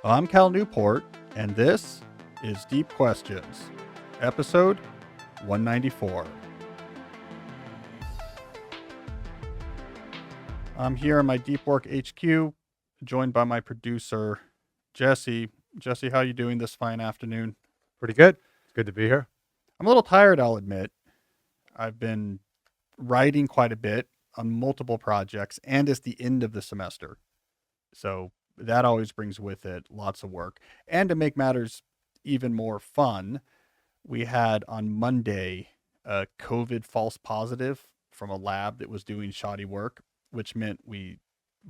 I'm Cal Newport, and this is Deep Questions, episode 194. I'm here in my Deep Work HQ, joined by my producer, Jesse. Jesse, how you doing this fine afternoon? Pretty good. It's good to be here. I'm a little tired, I'll admit. I've been writing quite a bit on multiple projects, and it's the end of the semester. So that always brings with it lots of work. And to make matters even more fun, we had on Monday a COVID false positive from a lab that was doing shoddy work, which meant we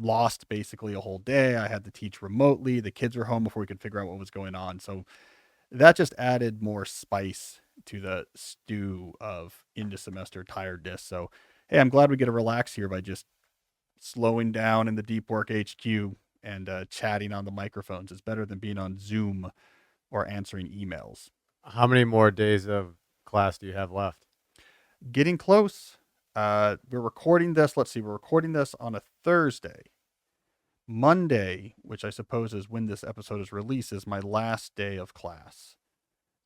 lost basically a whole day. I had to teach remotely. The kids were home before we could figure out what was going on. So that just added more spice to the stew of end of semester tiredness. So, hey, I'm glad we get to relax here by just slowing down in the Deep Work HQ and chatting on the microphones. It's better than being on Zoom or answering emails. How many more days of class do you have left? Getting close. We're recording this. Let's see. We're recording this on a Thursday. Monday, which I suppose is when this episode is released, is my last day of class.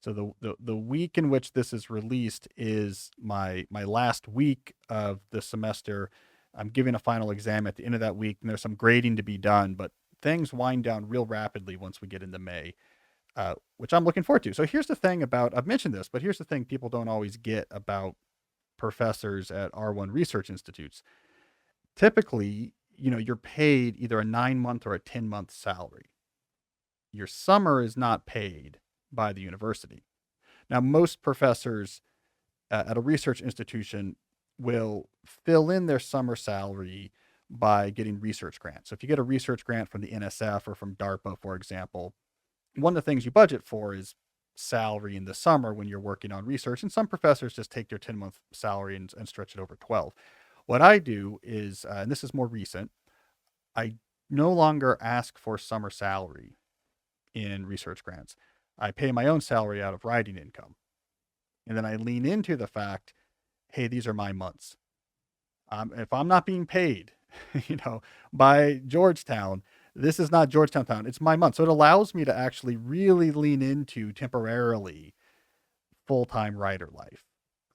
So the week in which this is released is my last week of the semester. I'm giving a final exam at the end of that week, and there's some grading to be done, but things wind down real rapidly once we get into May, which I'm looking forward to. So here's the thing about, I've mentioned this, but here's the thing people don't always get about professors at R1 research institutes. Typically, you're paid either a 9-month or a 10-month salary. Your summer is not paid by the university. Now, most professors at a research institution will fill in their summer salary by getting research grants. So if you get a research grant from the NSF or from DARPA, for example, one of the things you budget for is salary in the summer when you're working on research. And some professors just take their 10-month salary and stretch it over 12. What I do is, and this is more recent, I no longer ask for summer salary in research grants. I pay my own salary out of writing income. And then I lean into the fact, hey, these are my months. If I'm not being paid, by Georgetown, this is not Georgetown town. It's my month. So it allows me to actually really lean into temporarily full-time writer life.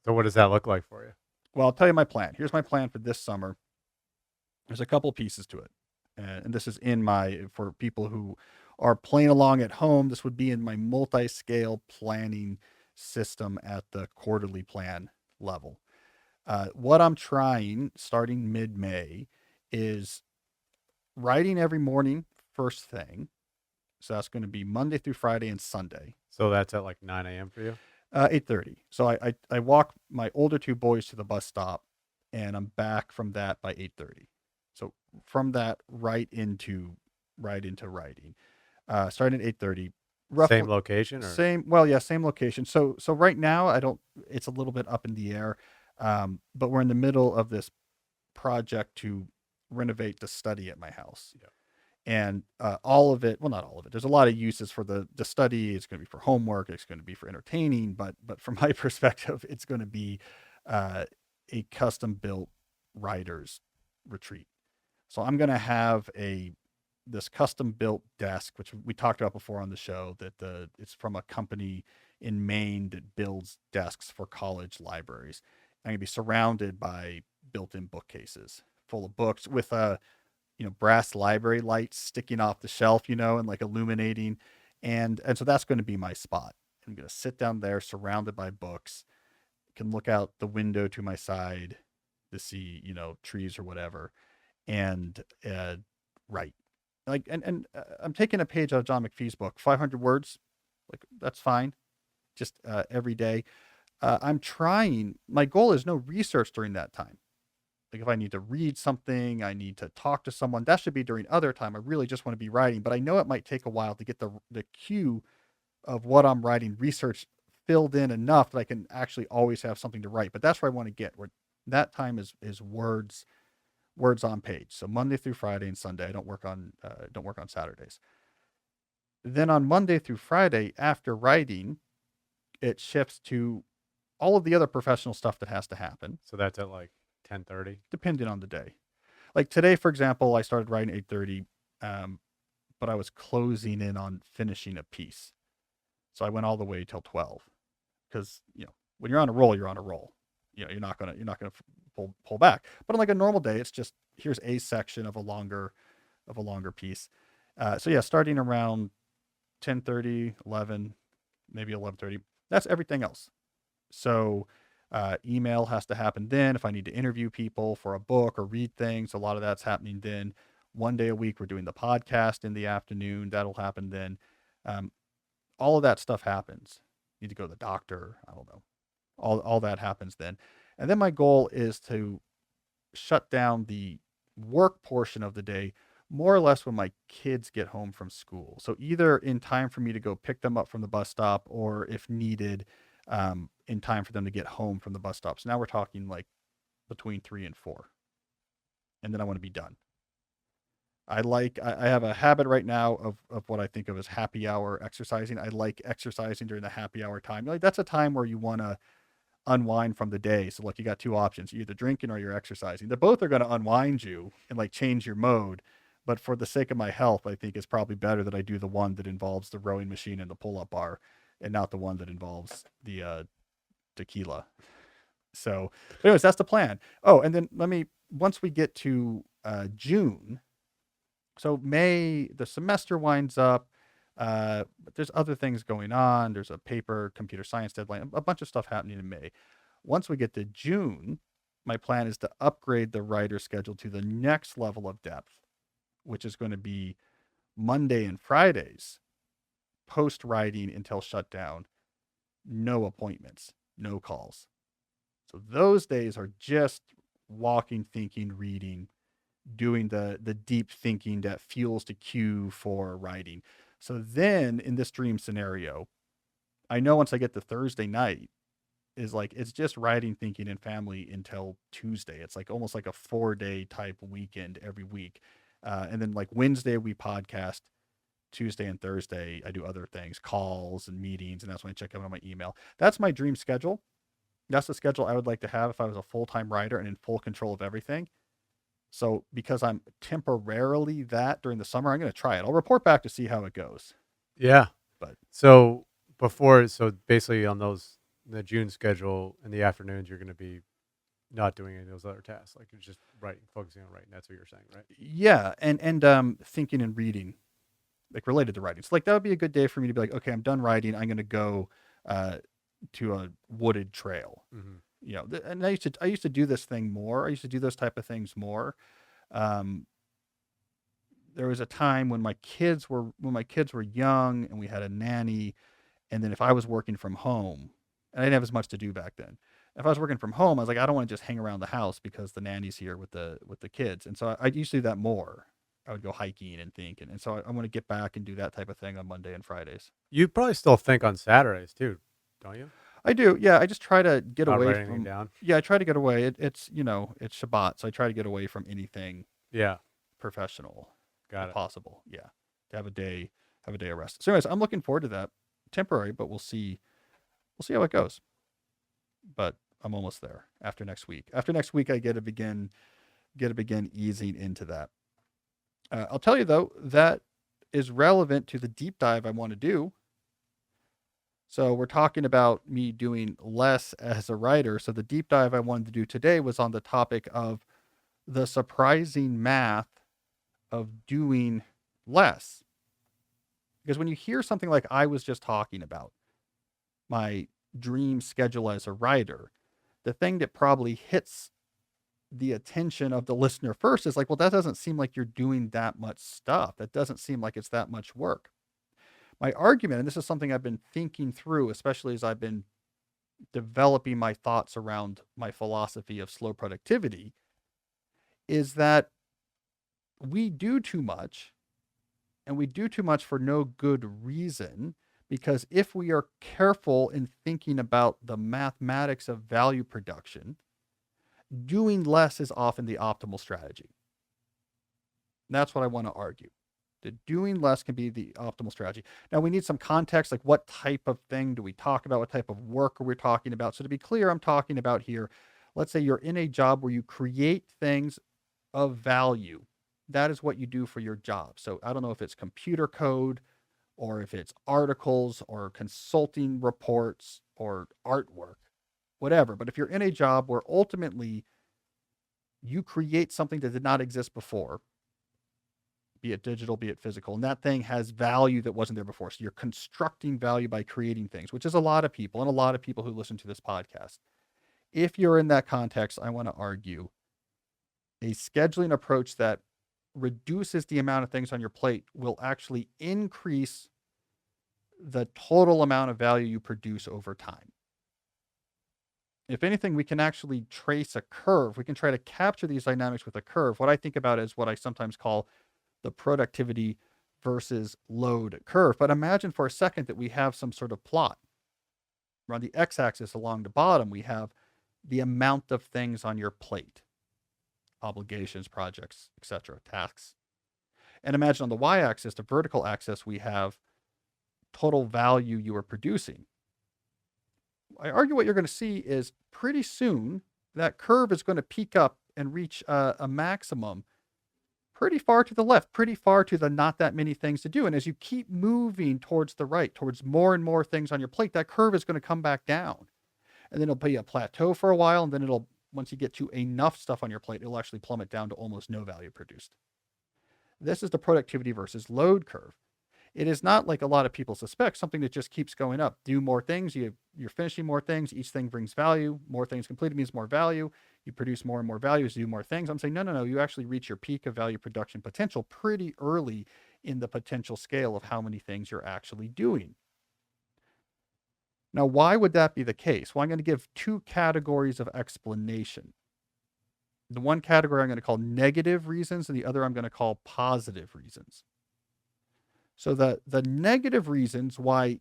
So what does that look like for you? Well, I'll tell you my plan. Here's my plan for this summer. There's a couple pieces to it. And this is for people who are playing along at home, this would be in my multi-scale planning system at the quarterly plan level. What I'm trying starting mid-May is writing every morning, first thing. So that's going to be Monday through Friday and Sunday. So that's at like 9 a.m. for you? 8:30. So I walk my older two boys to the bus stop, and I'm back from that by 8:30. So from that right into writing. Starting at 8:30. Roughly Same location or? same. Well, yeah, same location. So right now I don't. It's a little bit up in the air, but we're in the middle of this project to renovate the study at my house. Yeah. And all of it, well, not all of it. There's a lot of uses for the study. It's going to be for homework. It's going to be for entertaining. But from my perspective, it's going to be a custom built writer's retreat. So I'm going to have this custom built desk, which we talked about before on the show. It's from a company in Maine that builds desks for college libraries. I'm going to be surrounded by built-in bookcases full of books with brass library lights sticking off the shelf, and like illuminating. And so that's going to be my spot. I'm going to sit down there surrounded by books, can look out the window to my side to see, trees or whatever, and write. I'm taking a page out of John McPhee's book, 500 words. Like, that's fine. Just every day. My goal is no research during that time. Like if I need to read something, I need to talk to someone, that should be during other time. I really just want to be writing, but I know it might take a while to get the cue of what I'm writing research filled in enough that I can actually always have something to write. But that's where I want to get, where that time is words on page. So Monday through Friday and Sunday, I don't work on Saturdays. Then on Monday through Friday, after writing, it shifts to all of the other professional stuff that has to happen. So that's at like 10:30? Depending on the day. Like today, for example, I started writing 8:30. but I was closing in on finishing a piece. So I went all the way till 12 because, when you're on a roll, you're on a roll. You're not gonna pull back. But on like a normal day, it's just here's a section of a longer piece. So yeah, starting around 10:30, 11, maybe 11:30. That's everything else. So email has to happen then. If I need to interview people for a book or read things, a lot of that's happening then. One day a week, we're doing the podcast in the afternoon. That'll happen then. Um, all of that stuff happens. Need to go to the doctor. I don't know. All that happens then. And then my goal is to shut down the work portion of the day more or less when my kids get home from school. So either in time for me to go pick them up from the bus stop, or if needed, in time for them to get home from the bus stop. So now we're talking like between 3 and 4, and then I want to be done. I have a habit right now of what I think of as happy hour exercising. I like exercising during the happy hour time. Like that's a time where you want to unwind from the day. So like you got two options: you're either drinking or you're exercising. They both are going to unwind you and like change your mode. But for the sake of my health, I think it's probably better that I do the one that involves the rowing machine and the pull-up bar, and not the one that involves the tequila. So, but anyways, that's the plan. Oh, and then once we get to June, so May, the semester winds up. But there's other things going on. There's a paper, computer science deadline, a bunch of stuff happening in May. Once we get to June, my plan is to upgrade the writer schedule to the next level of depth, which is going to be Monday and Fridays, post writing until shutdown, no appointments, no calls. So those days are just walking, thinking, reading, doing the deep thinking that fuels the cue for writing. So then in this dream scenario, I know once I get to Thursday night is like it's just writing, thinking, and family until Tuesday. It's like almost like a 4-day type weekend every week. And then like Wednesday we podcast, Tuesday and Thursday I do other things, calls and meetings, and that's when I check out on my email. That's my dream schedule. That's the schedule I would like to have if I was a full-time writer and in full control of everything. So because I'm temporarily that during the summer, I'm going to try it. I'll report back to see how it goes. Yeah. But So basically on the June schedule in the afternoons, you're going to be not doing any of those other tasks. Like you're just writing, focusing on writing. That's what you're saying, right? yeah, and thinking and reading, like related to writing. So like that would be a good day for me to be like, okay, I'm done writing. I'm going to go to a wooded trail. Mm-hmm. And I used to do this thing more. I used to do those type of things more. Um, there was a time when my kids were young and we had a nanny, and then if I was working from home, and I didn't have as much to do back then. If I was working from home, I was like, I don't want to just hang around the house because the nanny's here with the kids. And so I used to do that more. I would go hiking and think, and so I want to get back and do that type of thing on Monday and Fridays. You probably still think on Saturdays too, don't you? I do, yeah. I just try to get Not away write anything from. down. Yeah, I try to get away. It's it's Shabbat, so I try to get away from anything Yeah, professional got if it. possible. Yeah, to have a day of rest. So, anyways, I'm looking forward to that. Temporary, but we'll see. We'll see how it goes. But I'm almost there. After next week, I get to begin easing into that. I'll tell you though, that is relevant to the deep dive I want to do. So we're talking about me doing less as a writer. So the deep dive I wanted to do today was on the topic of the surprising math of doing less. Because when you hear something like I was just talking about, my dream schedule as a writer, the thing that probably hits the attention of the listener first is like, well, that doesn't seem like you're doing that much stuff. That doesn't seem like it's that much work. My argument, and this is something I've been thinking through, especially as I've been developing my thoughts around my philosophy of slow productivity, is that we do too much, and we do too much for no good reason. Because if we are careful in thinking about the mathematics of value production, doing less is often the optimal strategy. And that's what I want to argue. That doing less can be the optimal strategy. Now, we need some context, like what type of thing do we talk about? What type of work are we talking about? So to be clear, I'm talking about here, let's say you're in a job where you create things of value. that is what you do for your job. So I don't know if it's computer code or if it's articles or consulting reports or artwork, whatever. But if you're in a job where ultimately you create something that did not exist before, be it digital, be it physical, and that thing has value that wasn't there before. So you're constructing value by creating things, which is a lot of people and a lot of people who listen to this podcast. If you're in that context, I want to argue a scheduling approach that reduces the amount of things on your plate will actually increase the total amount of value you produce over time. If anything, we can actually trace a curve. We can try to capture these dynamics with a curve. What I think about is what I sometimes call the productivity versus load curve. But imagine for a second that we have some sort of plot. On the x-axis along the bottom, we have the amount of things on your plate, obligations, projects, etc., tasks. And imagine on the y-axis, the vertical axis, we have total value you are producing. I argue what you're going to see is pretty soon that curve is going to peak up and reach a maximum pretty far to the left, pretty far to the not that many things to do. And as you keep moving towards the right, towards more and more things on your plate, that curve is going to come back down. And then it'll be a plateau for a while. And then it'll, once you get to enough stuff on your plate, it'll actually plummet down to almost no value produced. This is the productivity versus load curve. It is not like a lot of people suspect, something that just keeps going up. Do more things, you're finishing more things, each thing brings value. More things completed means more value. You produce more and more value as you do more things. I'm saying, no. You actually reach your peak of value production potential pretty early in the potential scale of how many things you're actually doing. Now, why would that be the case? Well, I'm going to give two categories of explanation. The one category I'm going to call negative reasons, and the other I'm going to call positive reasons. So the negative reasons why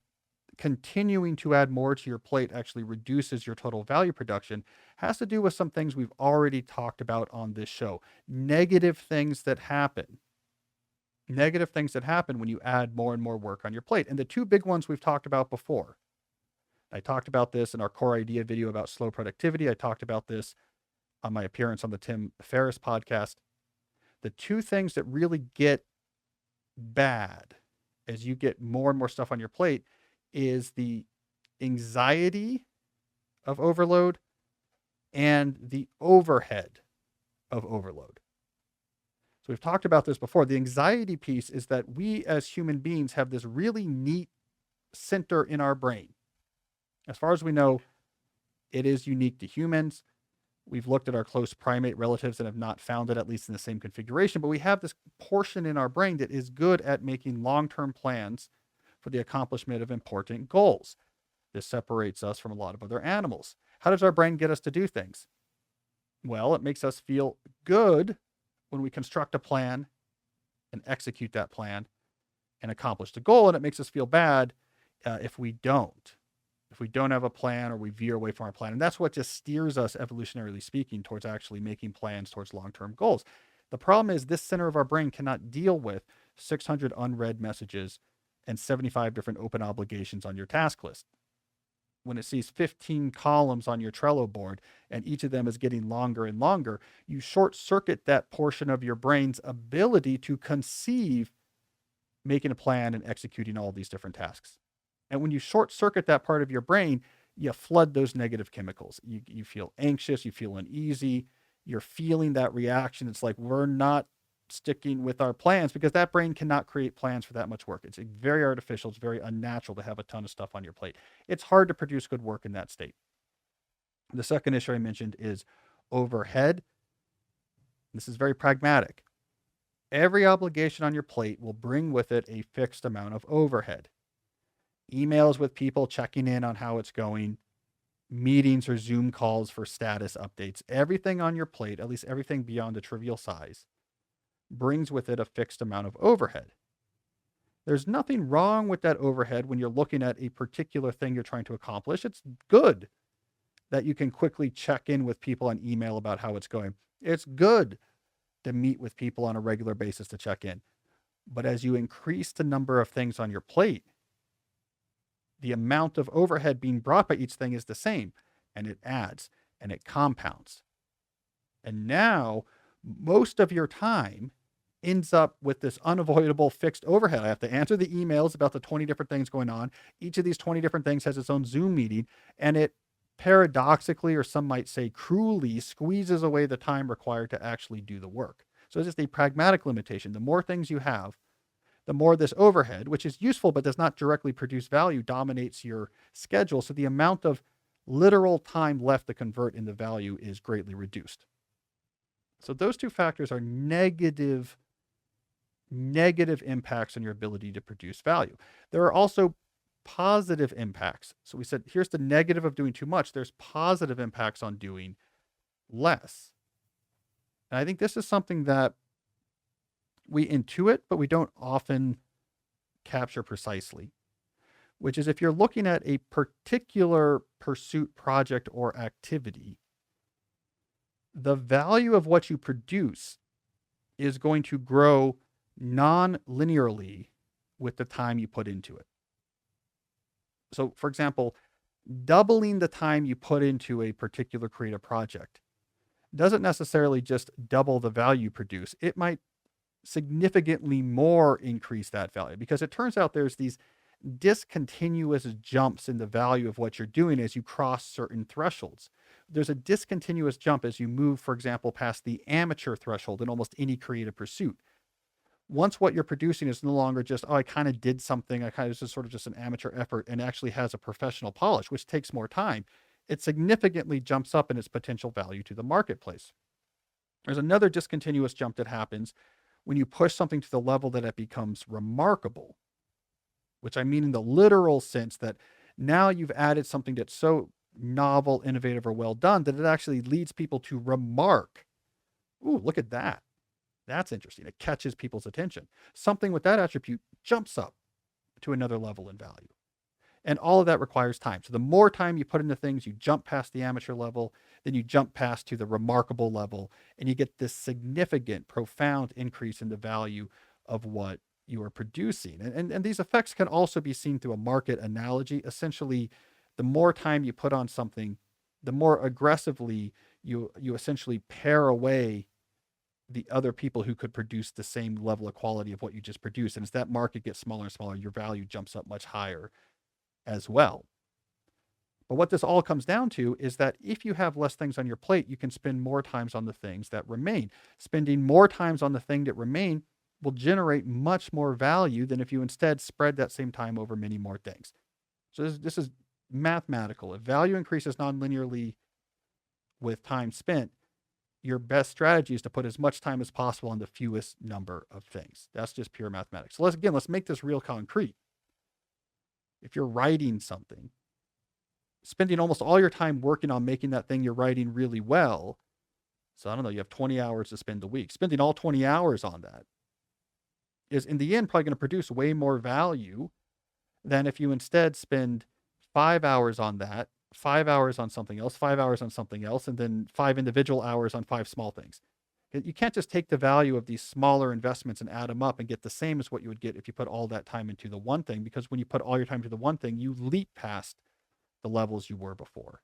continuing to add more to your plate actually reduces your total value production has to do with some things we've already talked about on this show. Negative things that happen. Negative things that happen when you add more and more work on your plate. And the two big ones we've talked about before. I talked about this in our core idea video about slow productivity. I talked about this on my appearance on the Tim Ferriss podcast. The two things that really get bad as you get more and more stuff on your plate is the anxiety of overload and the overhead of overload. So we've talked about this before. The anxiety piece is that we as human beings have this really neat center in our brain. As far as we know, it is unique to humans. We've looked at our close primate relatives and have not found it, at least in the same configuration, but we have this portion in our brain that is good at making long-term plans for the accomplishment of important goals. This separates us from a lot of other animals. How does our brain get us to do things? Well, it makes us feel good when we construct a plan and execute that plan and accomplish the goal, and it makes us feel bad if we don't. If we don't have a plan or we veer away from our plan. And that's what just steers us, evolutionarily speaking, towards actually making plans towards long-term goals. The problem is this center of our brain cannot deal with 600 unread messages and 75 different open obligations on your task list. When it sees 15 columns on your Trello board and each of them is getting longer and longer, you short circuit that portion of your brain's ability to conceive making a plan and executing all these different tasks. And when you short circuit that part of your brain, you flood those negative chemicals. You feel anxious, you feel uneasy, you're feeling that reaction. It's like we're not sticking with our plans because that brain cannot create plans for that much work. It's very artificial. It's very unnatural to have a ton of stuff on your plate. It's hard to produce good work in that state. The second issue I mentioned is overhead. This is very pragmatic. Every obligation on your plate will bring with it a fixed amount of overhead. Emails with people checking in on how it's going, meetings or Zoom calls for status updates, everything on your plate, at least everything beyond a trivial size, brings with it a fixed amount of overhead. There's nothing wrong with that overhead when you're looking at a particular thing you're trying to accomplish. It's good that you can quickly check in with people on email about how it's going. It's good to meet with people on a regular basis to check in. But as you increase the number of things on your plate, the amount of overhead being brought by each thing is the same, and it adds and it compounds. And now most of your time ends up with this unavoidable fixed overhead. I have to answer the emails about the 20 different things going on. Each of these 20 different things has its own Zoom meeting, and it paradoxically, or some might say cruelly, squeezes away the time required to actually do the work. So it's just a pragmatic limitation. The more things you have, the more this overhead, which is useful but does not directly produce value, dominates your schedule. So the amount of literal time left to convert into value is greatly reduced. So those two factors are negative impacts on your ability to produce value. There are also positive impacts. So we said, here's the negative of doing too much. There's positive impacts on doing less. And I think this is something that we intuit, but we don't often capture precisely, which is if you're looking at a particular pursuit, project, or activity, the value of what you produce is going to grow non-linearly with the time you put into it. So, for example, doubling the time you put into a particular creative project doesn't necessarily just double the value you produce. It might significantly more increase that value, because it turns out there's these discontinuous jumps in the value of what you're doing as you cross certain thresholds. There's a discontinuous jump as you move, for example, past the amateur threshold in almost any creative pursuit. Once what you're producing is no longer just, oh, I kind of did something, I kind of just sort of just an amateur effort, and actually has a professional polish, which takes more time, it significantly jumps up in its potential value to the marketplace. There's another discontinuous jump that happens when you push something to the level that it becomes remarkable, which I mean in the literal sense that now you've added something that's so novel, innovative, or well done that it actually leads people to remark, ooh, look at that. That's interesting. It catches people's attention. Something with that attribute jumps up to another level in value. And all of that requires time. So the more time you put into things, you jump past the amateur level, then you jump past to the remarkable level, and you get this significant, profound increase in the value of what you are producing. And these effects can also be seen through a market analogy. Essentially, the more time you put on something, the more aggressively you essentially pare away the other people who could produce the same level of quality of what you just produced. And as that market gets smaller and smaller, your value jumps up much higher as well. But what this all comes down to is that if you have less things on your plate, you can spend more times on the things that remain. Spending more times on the thing that remain will generate much more value than if you instead spread that same time over many more things. So this is mathematical. If value increases non-linearly with time spent, your best strategy is to put as much time as possible on the fewest number of things. That's just pure mathematics. So let's make this real concrete. If you're writing something, spending almost all your time working on making that thing you're writing really well. So I don't know, you have 20 hours to spend a week. Spending all 20 hours on that is in the end probably going to produce way more value than if you instead spend 5 hours on that, 5 hours on something else, 5 hours on something else, and then 5 individual hours on 5 small things. You can't just take the value of these smaller investments and add them up and get the same as what you would get if you put all that time into the one thing, because when you put all your time into the one thing, you leap past the levels you were before.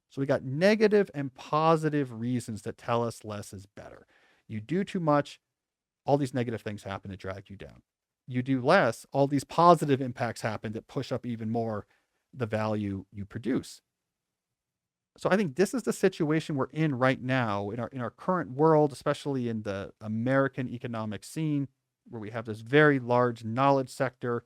So we got negative and positive reasons that tell us less is better. You do too much, all these negative things happen to drag you down. You do less, all these positive impacts happen that push up even more the value you produce. So I think this is the situation we're in right now in our current world, especially in the American economic scene, where we have this very large knowledge sector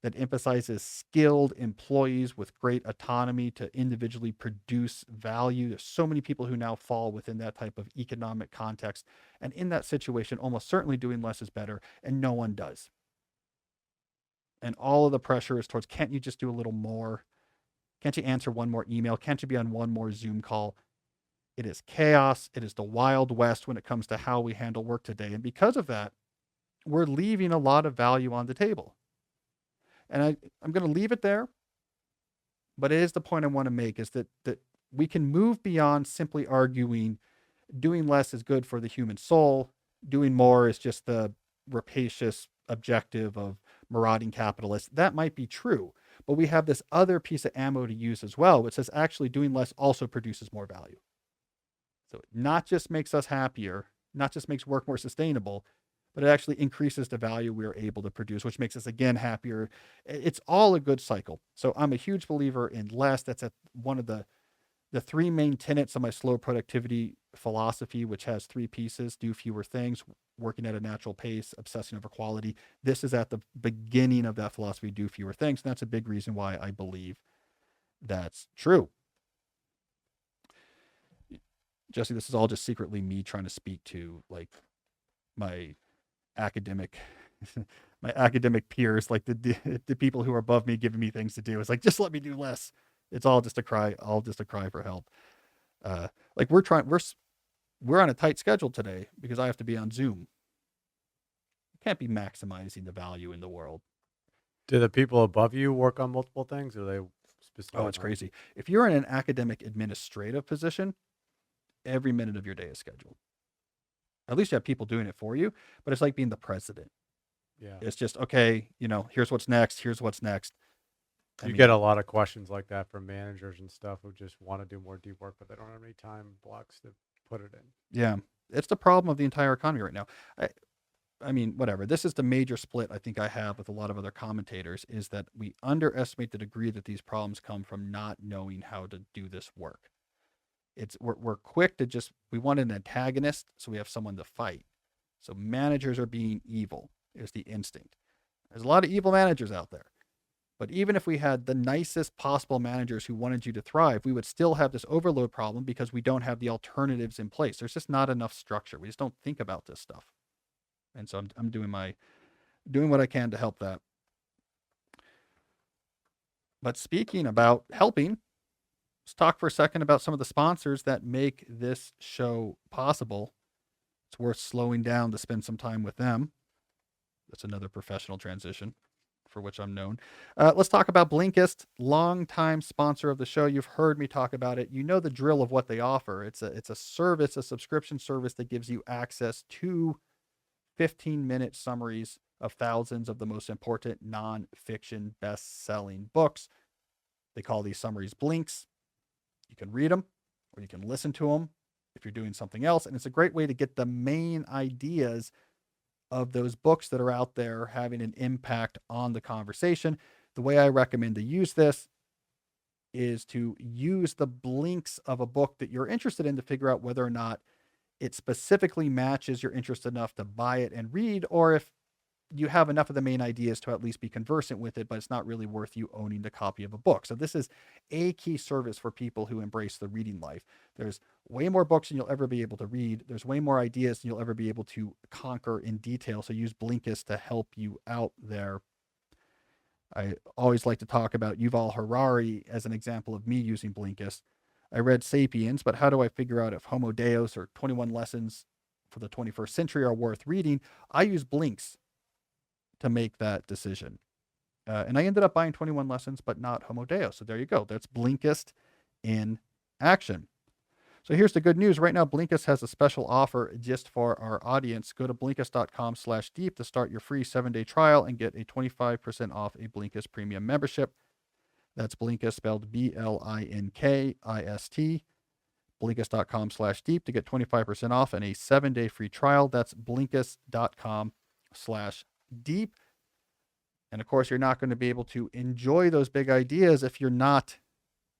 that emphasizes skilled employees with great autonomy to individually produce value. There's so many people who now fall within that type of economic context. And in that situation, almost certainly doing less is better, and no one does. And all of the pressure is towards, can't you just do a little more? Can't you answer one more email? Can't you be on one more Zoom call? It is chaos. It is the Wild West when it comes to how we handle work today. And because of that, we're leaving a lot of value on the table. And I'm going to leave it there. But it is the point I want to make, is that we can move beyond simply arguing doing less is good for the human soul. Doing more is just the rapacious objective of marauding capitalists. That might be true. But we have this other piece of ammo to use as well, which says actually doing less also produces more value. So it not just makes us happier, not just makes work more sustainable, but it actually increases the value we are able to produce, which makes us again happier. It's all a good cycle. So I'm a huge believer in less. That's at one of the three main tenets of my slow productivity philosophy, which has three pieces: do fewer things, working at a natural pace, obsessing over quality. This is at the beginning of that philosophy: do fewer things. And that's a big reason why I believe that's true. Jesse, this is all just secretly me trying to speak to like my academic my academic peers, like the people who are above me giving me things to do. It's like, just let me do less. It's all just a cry, for help. Like we're on a tight schedule today because I have to be on Zoom. You can't be maximizing the value in the world. Do the people above you work on multiple things, or are they Oh, it's specific? crazy. If you're in an academic administrative position, every minute of your day is scheduled. At least you have people doing it for you, but it's like being the president. Yeah. It's just, okay, here's what's next. Here's what's next. I You mean, get a lot of questions like that from managers and stuff who just want to do more deep work, but they don't have any time blocks to put it in. yeah, it's the problem of the entire economy right now. I, I mean, whatever. This is the major split I think I have with a lot of other commentators, is that we underestimate the degree that these problems come from not knowing how to do this work. We're quick to just, we want an antagonist, so we have someone to fight. So managers are being evil is the instinct. There's a lot of evil managers out there. But even if we had the nicest possible managers who wanted you to thrive, we would still have this overload problem because we don't have the alternatives in place. There's just not enough structure. We just don't think about this stuff. And so I'm doing what I can to help that. But speaking about helping, let's talk for a second about some of the sponsors that make this show possible. It's worth slowing down to spend some time with them. That's another professional transition for which I'm known. Let's talk about Blinkist, longtime sponsor of the show. You've heard me talk about it. You know the drill of what they offer. It's a service, a subscription service that gives you access to 15-minute summaries of thousands of the most important nonfiction best-selling books. They call these summaries blinks. You can read them or you can listen to them if you're doing something else. And it's a great way to get the main ideas of those books that are out there having an impact on the conversation. The way I recommend to use this is to use the blinks of a book that you're interested in to figure out whether or not it specifically matches your interest enough to buy it and read, or if you have enough of the main ideas to at least be conversant with it, but it's not really worth you owning the copy of a book. So this is a key service for people who embrace the reading life. There's way more books than you'll ever be able to read. There's way more ideas than you'll ever be able to conquer in detail. So use Blinkist to help you out there. I always like to talk about Yuval Harari as an example of me using Blinkist. I read Sapiens, but how do I figure out if Homo Deus or 21 Lessons for the 21st Century are worth reading? I use Blinks to make that decision. And I ended up buying 21 Lessons, but not Homo Deus. So there you go. That's Blinkist in action. So here's the good news. Right now, Blinkist has a special offer just for our audience. Go to Blinkist.com/deep to start your free 7-day trial and get a 25% off a Blinkist premium membership. That's Blinkist, spelled Blinkist. Blinkist.com/deep to get 25% off and a 7-day free trial. That's Blinkist.com/deep. And of course, you're not going to be able to enjoy those big ideas if you're not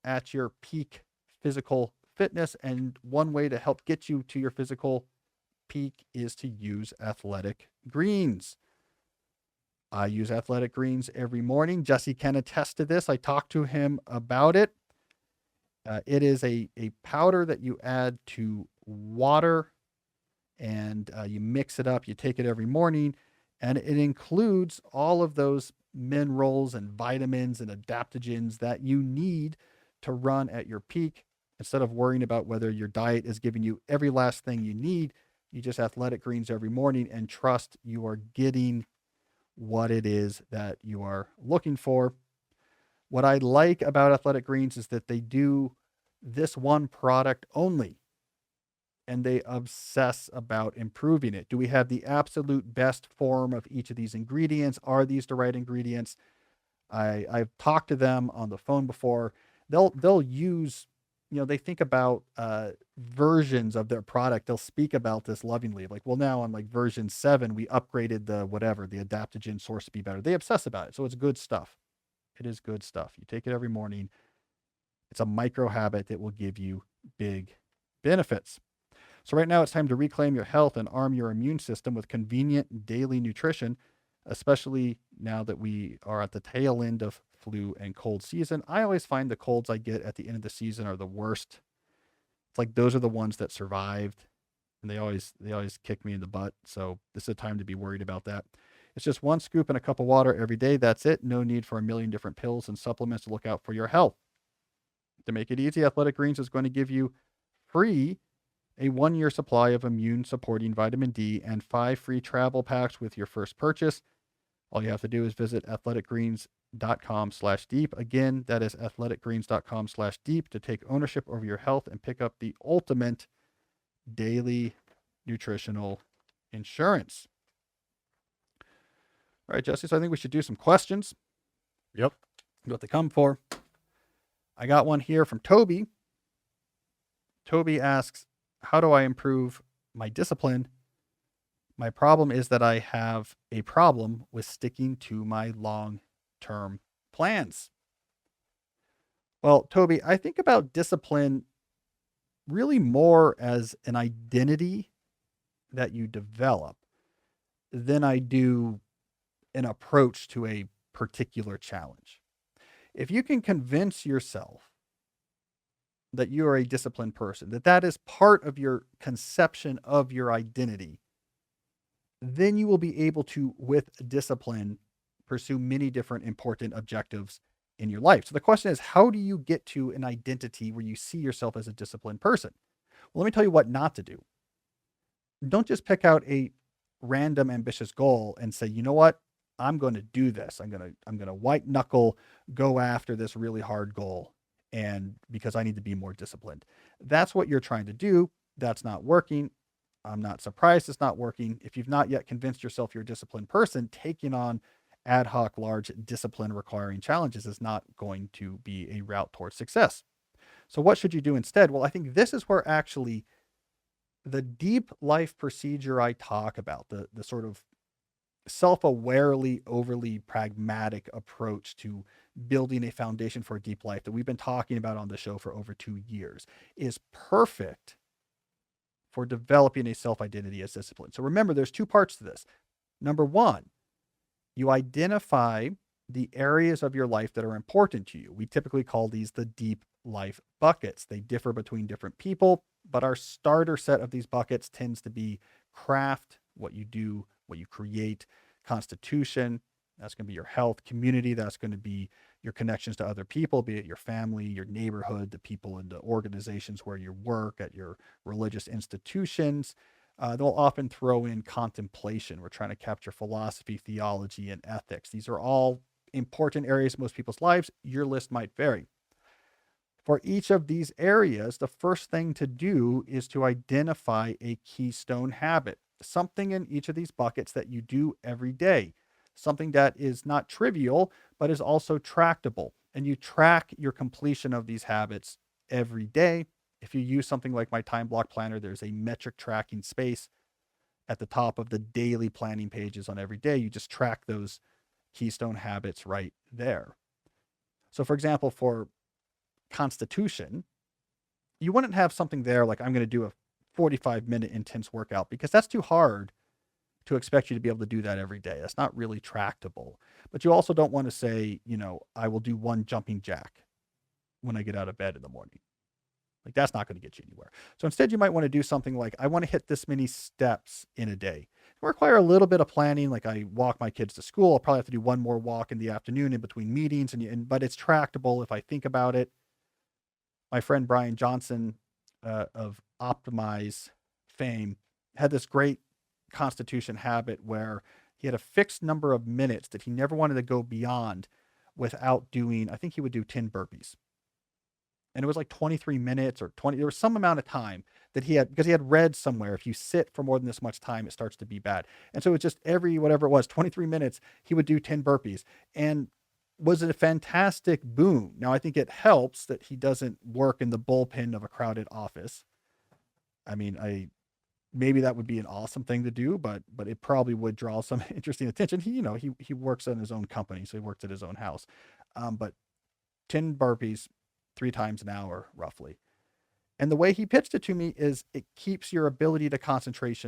at your peak physical fitness. And one way to help get you to your physical peak is to use Athletic Greens. I use Athletic Greens every morning. Jesse can attest to this. I talked to him about it. It is a powder that you add to water and you mix it up. You take it every morning, and it includes all of those minerals and vitamins and adaptogens that you need to run at your peak. Instead of worrying about whether your diet is giving you every last thing you need, you just Athletic Greens every morning and trust you are getting what it is that you are looking for. What I like about Athletic Greens is that they do this one product only, and they obsess about improving it. Do we have the absolute best form of each of these ingredients? Are these the right ingredients? I've talked to them on the phone before. They'll use they think about versions of their product. They'll speak about this lovingly. Like, well, now on like version 7, we upgraded the whatever, the adaptogen source to be better. They obsess about it. So it's good stuff. It is good stuff. You take it every morning. It's a micro habit that will give you big benefits. So right now it's time to reclaim your health and arm your immune system with convenient daily nutrition, especially now that we are at the tail end of flu and cold season. I always find the colds I get at the end of the season are the worst. It's like those are the ones that survived, and they always kick me in the butt. So this is a time to be worried about that. It's just one scoop in a cup of water every day. That's it. No need for a million different pills and supplements to look out for your health. To make it easy, Athletic Greens is going to give you free a 1 year supply of immune supporting vitamin D and 5 free travel packs with your first purchase. All you have to do is visit athleticgreens.com/deep. Again, that is athleticgreens.com/deep to take ownership over your health and pick up the ultimate daily nutritional insurance. All right, Jesse, so I think we should do some questions. Yep. What they come for. I got one here from Toby. Toby asks, how do I improve my discipline? My problem is that I have a problem with sticking to my long-term plans. Well, Toby, I think about discipline really more as an identity that you develop than I do an approach to a particular challenge. If you can convince yourself that you are a disciplined person, that is part of your conception of your identity, then you will be able to, with discipline, pursue many different important objectives in your life. So the question is, how do you get to an identity where you see yourself as a disciplined person? Well, let me tell you what not to do. Don't just pick out a random ambitious goal and say, you know what? I'm going to do this. I'm going to white knuckle go after this really hard goal, and because I need to be more disciplined. That's what you're trying to do. That's not working. I'm not surprised it's not working. If you've not yet convinced yourself you're a disciplined person, taking on ad hoc large discipline requiring challenges is not going to be a route towards success. So what should you do instead? Well, I think this is where actually the deep life procedure I talk about, the sort of self-awarely, overly pragmatic approach to building a foundation for a deep life that we've been talking about on the show for over 2 years, is perfect for developing a self-identity as discipline. So remember, there's 2 parts to this. Number 1, you identify the areas of your life that are important to you. We typically call these the deep life buckets. They differ between different people, but our starter set of these buckets tends to be craft, what you do, what you create, constitution, that's going to be your health, community, that's going to be your connections to other people, be it your family, your neighborhood, the people in the organizations where you work, at your religious institutions. They'll often throw in contemplation. We're trying to capture philosophy, theology, and ethics. These are all important areas in most people's lives. Your list might vary. For each of these areas, the first thing to do is to identify a keystone habit, something in each of these buckets that you do every day, something that is not trivial, but is also tractable. And you track your completion of these habits every day. If you use something like my time block planner, there's a metric tracking space at the top of the daily planning pages on every day. You just track those keystone habits right there. So for example, for constitution, you wouldn't have something there like I'm going to do a 45-minute intense workout, because that's too hard to expect you to be able to do that every day. That's not really tractable. But you also don't want to say, I will do 1 jumping jack when I get out of bed in the morning. Like, that's not going to get you anywhere. So instead, you might want to do something like, I want to hit this many steps in a day. It require a little bit of planning. Like, I walk my kids to school. I'll probably have to do 1 more walk in the afternoon in between meetings, but it's tractable if I think about it. My friend Brian Johnson of Optimize fame had this great constitution habit where he had a fixed number of minutes that he never wanted to go beyond without doing, I think he would do 10 burpees. And it was like 23 minutes or 20. There was some amount of time that he had, because he had read somewhere, if you sit for more than this much time, it starts to be bad. And so it's just every, whatever it was, 23 minutes, he would do 10 burpees. And was a fantastic boon. Now, I think it helps that he doesn't work in the bullpen of a crowded office. I mean, maybe that would be an awesome thing to do, but it probably would draw some interesting attention. He works in his own company, so he works at his own house. But 10 burpees 3 times an hour, roughly. And the way he pitched it to me is it keeps your ability to concentrate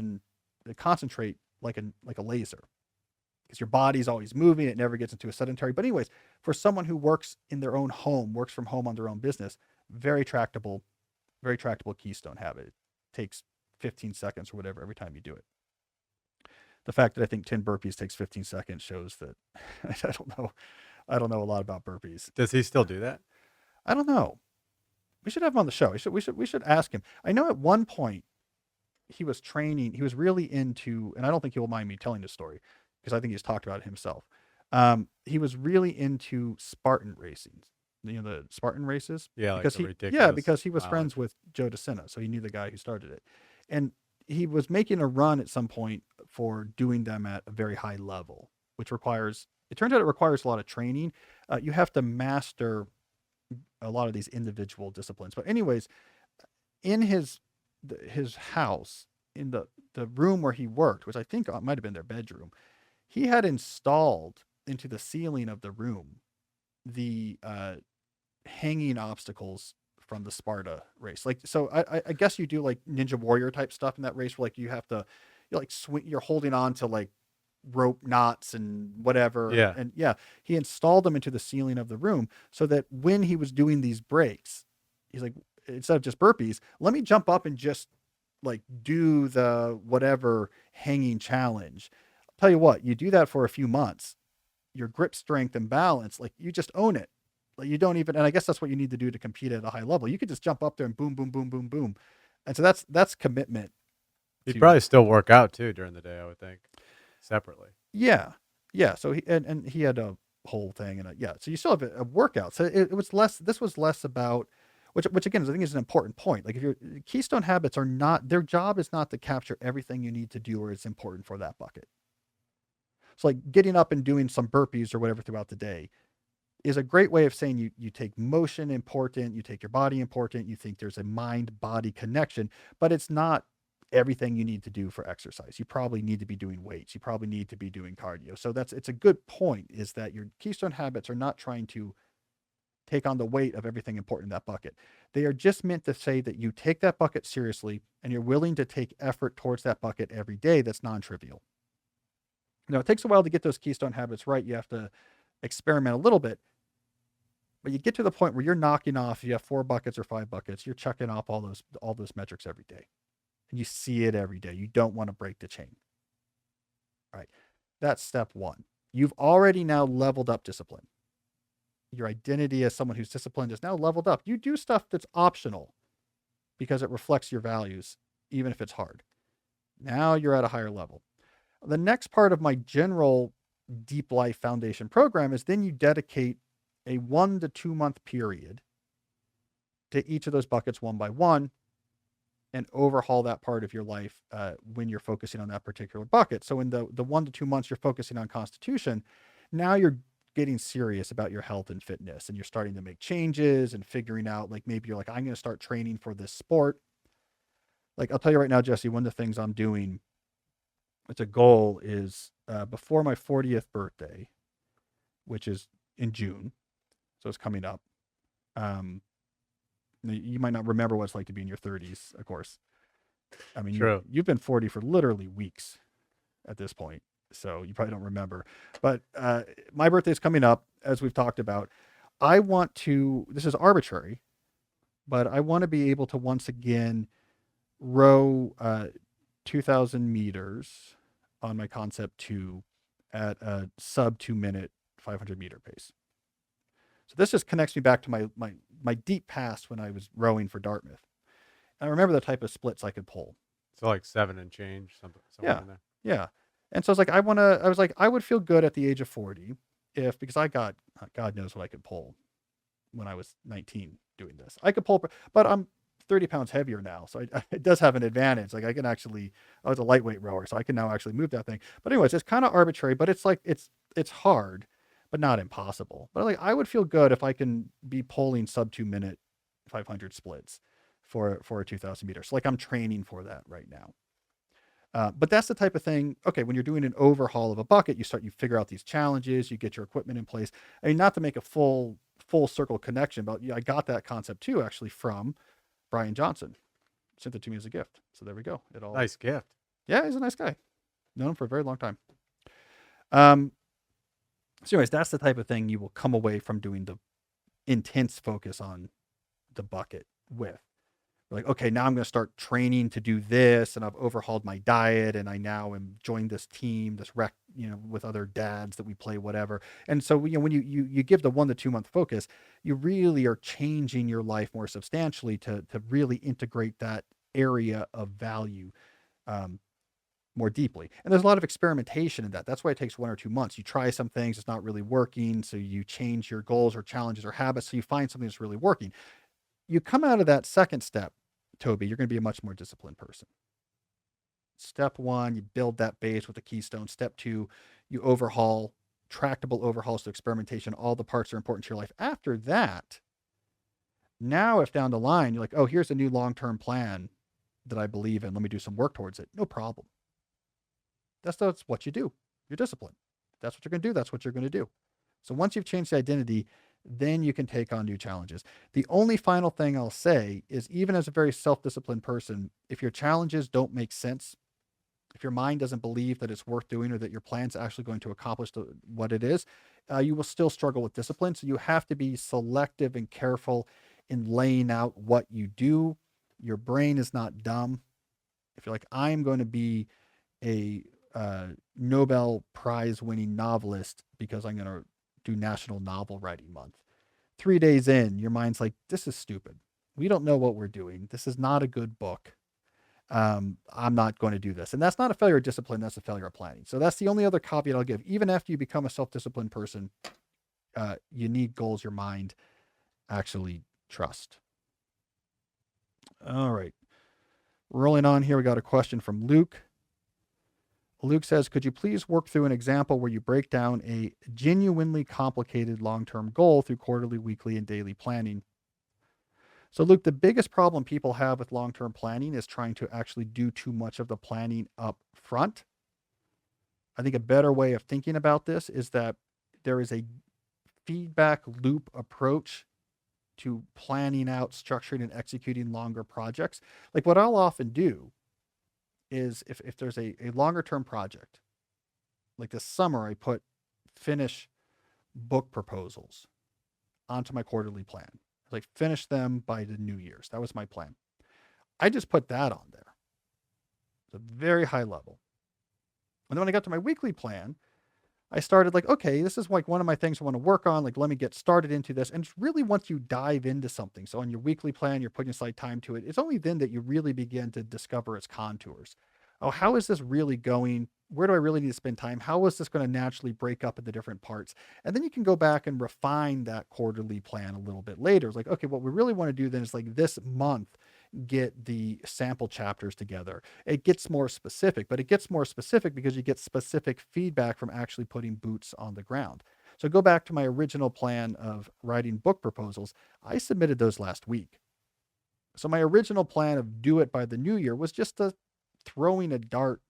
like a laser, because your body's always moving. It never gets into a sedentary. But anyways, for someone who works in their own home, works from home on their own business, very tractable keystone habit. It takes 15 seconds or whatever every time you do it. The fact that I think 10 burpees takes 15 seconds shows that I don't know. I don't know a lot about burpees. Does he still do that? I don't know. We should have him on the show. We should ask him. I know at one point he was training. He was really into, and I don't think he'll mind me telling this story because I think he's talked about it himself. He was really into Spartan racing. The Spartan races. Yeah, like because the he ridiculous because he was mileage. friends with Joe DeSena, so he knew the guy who started it, and he was making a run at some point for doing them at a very high level, which requires. It turns out it requires a lot of training. You have to master a lot of these individual disciplines. But anyways, in his house, in the room where he worked, which I think might have been their bedroom, he had installed into the ceiling of the room the hanging obstacles from the Sparta race. Like, so I guess you do like Ninja Warrior type stuff in that race where like you have to, you like swing, you're holding on to like rope knots and whatever. Yeah. And yeah, he installed them into the ceiling of the room so that when he was doing these breaks, he's like, instead of just burpees, let me jump up and just like do the whatever hanging challenge. I'll tell you what, you do that for a few months, your grip strength and balance, like you just own it. Like you don't even, and I guess that's what you need to do to compete at a high level. You could just jump up there and boom, boom, boom, boom, boom. And so that's commitment. He'd probably still work out too during the day, I would think, separately. Yeah. Yeah. So and he had a whole thing and yeah. So you still have a workout. So it was less, this was less about, which again, I think is an important point. Like if your keystone habits are not, their job is not to capture everything you need to do or it's important for that bucket. So like getting up and doing some burpees or whatever throughout the day is a great way of saying you take motion important, you take your body important, you think there's a mind body connection, but it's not everything you need to do for exercise. You probably need to be doing weights. You probably need to be doing cardio. So it's a good point, is that your keystone habits are not trying to take on the weight of everything important in that bucket. They are just meant to say that you take that bucket seriously and you're willing to take effort towards that bucket every day. That's non-trivial. Now, it takes a while to get those keystone habits right. You have to experiment a little bit, but you get to the point where you're knocking off, you have 4 buckets or 5 buckets, you're chucking off all those metrics every day. And you see it every day. You don't want to break the chain. All right. That's step 1. You've already now leveled up discipline. Your identity as someone who's disciplined is now leveled up. You do stuff that's optional because it reflects your values, even if it's hard. Now you're at a higher level. The next part of my general Deep Life Foundation program is then you dedicate a 1 to 2 month period to each of those buckets one by one and overhaul that part of your life when you're focusing on that particular bucket. So in the 1 to 2 months you're focusing on constitution, now you're getting serious about your health and fitness and you're starting to make changes and figuring out, like, maybe you're like, I'm going to start training for this sport. Like, I'll tell you right now, Jesse, one of the things I'm doing, it's a goal, is before my 40th birthday, which is in June, so it's coming up. You might not remember what it's like to be in your 30s, of course. I mean, you've been 40 for literally weeks at this point, so you probably don't remember. But my birthday is coming up, as we've talked about. I want to, this is arbitrary, but I want to be able to once again row 2,000 meters on my Concept 2 at a sub 2-minute 500-meter pace. So this just connects me back to my deep past when I was rowing for Dartmouth. And I remember the type of splits I could pull. So like 7 and change, somewhere Yeah, in there. yeah. And so I was like, I would feel good at the age of 40 because I got, God knows what I could pull when I was 19 doing this. I could pull, but I'm 30 pounds heavier now. So it does have an advantage. Like, I was a lightweight rower, so I can now actually move that thing. But anyways, it's kind of arbitrary, but it's like, it's hard. but not impossible. But like I would feel good if I can be pulling sub 2 minute 500 splits for a 2000 meters. So like I'm training for that right now. But that's the type of thing. Okay, when you're doing an overhaul of a bucket, you figure out these challenges, you get your equipment in place. I mean, not to make a full circle connection, but yeah, I got that concept too actually from Brian Johnson. Sent it to me as a gift. So there we go. It all. Nice gift. Yeah, he's a nice guy. Known him for a very long time. Um. So, anyways, that's the type of thing you will come away from doing the intense focus on the bucket with. Like, okay, now I'm going to start training to do this, and I've overhauled my diet, and I now am joined this team, this rec, with other dads that we play whatever. And so, when you give the 1 to 2 month focus, you really are changing your life more substantially to really integrate that area of value um, more deeply. And there's a lot of experimentation in that. That's why it takes 1 or 2 months. You try some things, it's not really working, so you change your goals or challenges or habits, so you find something that's really working. You come out of that second step, Toby, you're going to be a much more disciplined person. Step one, you build that base with the keystone. Step two, you overhaul, tractable overhauls to experimentation. All the parts are important to your life. After that, now if down the line you're like, oh, here's a new long-term plan that I believe in, let me do some work towards it. No problem. That's what you do. You're disciplined. That's what you're going to do. That's what you're going to do. So once you've changed the identity, then you can take on new challenges. The only final thing I'll say is even as a very self-disciplined person, if your challenges don't make sense, if your mind doesn't believe that it's worth doing or that your plan's actually going to accomplish what it is, you will still struggle with discipline. So you have to be selective and careful in laying out what you do. Your brain is not dumb. If you're like, I'm going to be a Nobel Prize winning novelist because I'm going to do National Novel Writing Month. 3 days in, your mind's like, this is stupid. We don't know what we're doing. This is not a good book. I'm not going to do this. And that's not a failure of discipline. That's a failure of planning. So that's the only other caveat I'll give. Even after you become a self-disciplined person, you need goals your mind actually trust. All right. Rolling on here, we got a question from Luke. Luke says, could you please work through an example where you break down a genuinely complicated long-term goal through quarterly, weekly, and daily planning? So, Luke, the biggest problem people have with long-term planning is trying to actually do too much of the planning up front. I think a better way of thinking about this is that there is a feedback loop approach to planning out, structuring, and executing longer projects. Like what I'll often do is if there's a longer term project, like this summer, I put finish book proposals onto my quarterly plan. Like finish them by the New Year's. That was my plan. I just put that on there. It's a very high level. And then when I got to my weekly plan, I started like, okay, this is like one of my things I want to work on. Like, let me get started into this. And it's really once you dive into something, so on your weekly plan, you're putting aside time to it. It's only then that you really begin to discover its contours. Oh, how is this really going? Where do I really need to spend time? How is this going to naturally break up into different parts? And then you can go back and refine that quarterly plan a little bit later. It's like, okay, what we really want to do then is like this month, get the sample chapters together. It gets more specific, but it gets more specific because you get specific feedback from actually putting boots on the ground. So go back to my original plan of writing book proposals. I submitted those last week. So my original plan of do it by the new year was just throwing a dart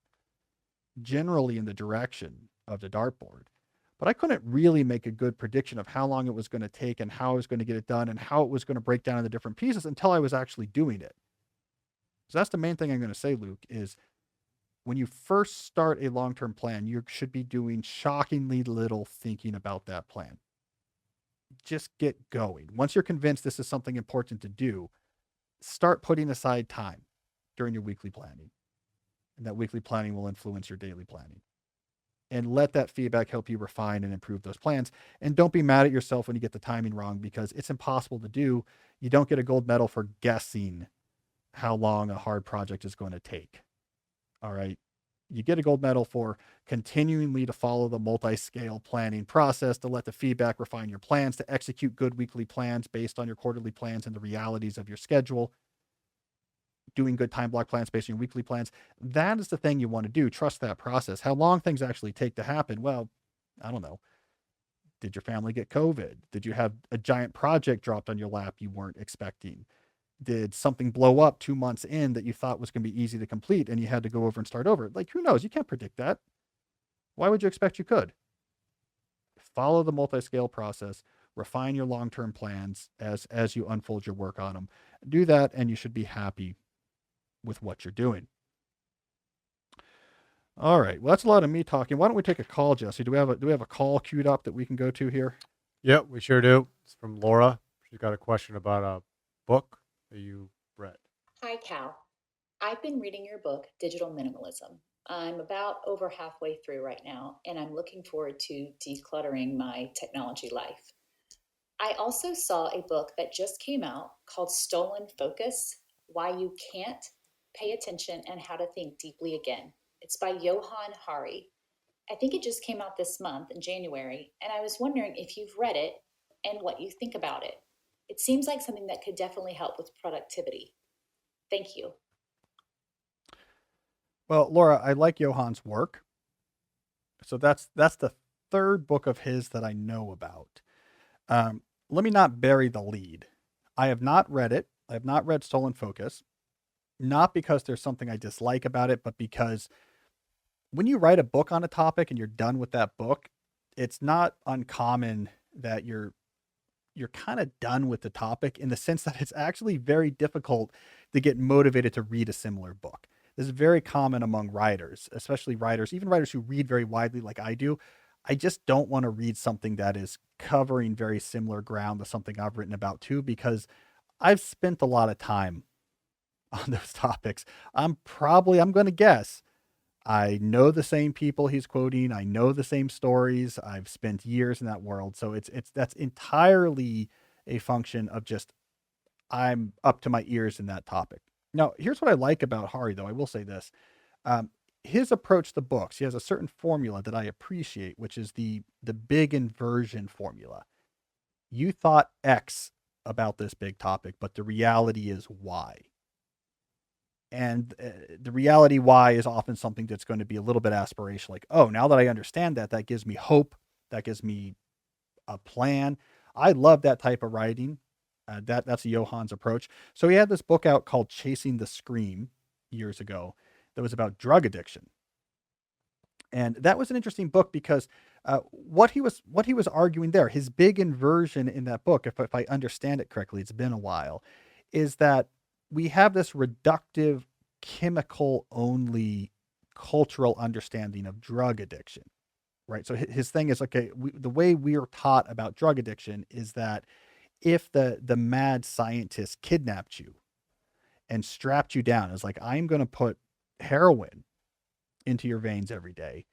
generally in the direction of the dartboard. But I couldn't really make a good prediction of how long it was going to take and how I was going to get it done and how it was going to break down into different pieces until I was actually doing it. So that's the main thing I'm going to say, Luke, is when you first start a long-term plan, you should be doing shockingly little thinking about that plan. Just get going. Once you're convinced this is something important to do, start putting aside time during your weekly planning. And that weekly planning will influence your daily planning. And let that feedback help you refine and improve those plans. And don't be mad at yourself when you get the timing wrong because it's impossible to do. You don't get a gold medal for guessing how long a hard project is going to take. All right. You get a gold medal for continually to follow the multi-scale planning process, to let the feedback refine your plans, to execute good weekly plans based on your quarterly plans and the realities of your schedule. Doing good time block plans based on your weekly plans. That is the thing you want to do. Trust that process. How long things actually take to happen, well, I don't know. Did your family get COVID? Did you have a giant project dropped on your lap you weren't expecting? Did something blow up 2 months in that you thought was going to be easy to complete and you had to go over and start over? Like, who knows? You can't predict that. Why would you expect you could? Follow the multi-scale process, refine your long-term plans as you unfold your work on them. Do that, and you should be happy with what you're doing. All right. Well, that's a lot of me talking. Why don't we take a call, Jesse? Do we have a call queued up that we can go to here? Yep, we sure do. It's from Laura. She's got a question about a book that you read. Hi, Cal. I've been reading your book, Digital Minimalism. I'm about over halfway through right now, and I'm looking forward to decluttering my technology life. I also saw a book that just came out called Stolen Focus: Why You Can't Pay Attention and How to Think Deeply Again. It's by Johan Hari. I think it just came out this month in January, and I was wondering if you've read it and what you think about it. It seems like something that could definitely help with productivity. Thank you. Well, Laura, I like Johann's work. So that's the third book of his that I know about. Let me not bury the lead. I have not read it. I have not read Stolen Focus, not because there's something I dislike about it, but because when you write a book on a topic and you're done with that book, it's not uncommon that you're kind of done with the topic in the sense that it's actually very difficult to get motivated to read a similar book. This is very common among writers, especially writers, even writers who read very widely like I do. I just don't want to read something that is covering very similar ground to something I've written about too, because I've spent a lot of time on those topics. I'm going to guess I know the same people he's quoting. I know the same stories. I've spent years in that world. So it's that's entirely a function of just I'm up to my ears in that topic. Now, here's what I like about Hari, though. I will say this. Um, his approach to books, he has a certain formula that I appreciate, which is the big inversion formula. You thought X about this big topic, but the reality is Y. And the reality why is often something that's going to be a little bit aspirational, like, oh, now that I understand that, that gives me hope, that gives me a plan. I love that type of writing. That's Johann's approach. So he had this book out called Chasing the Scream years ago that was about drug addiction. And that was an interesting book because what he was arguing there, his big inversion in that book, if I understand it correctly, it's been a while, is that we have this reductive chemical only cultural understanding of drug addiction, right? So his thing is, okay, the way we are taught about drug addiction is that if the mad scientist kidnapped you and strapped you down, is like, I'm going to put heroin into your veins every day,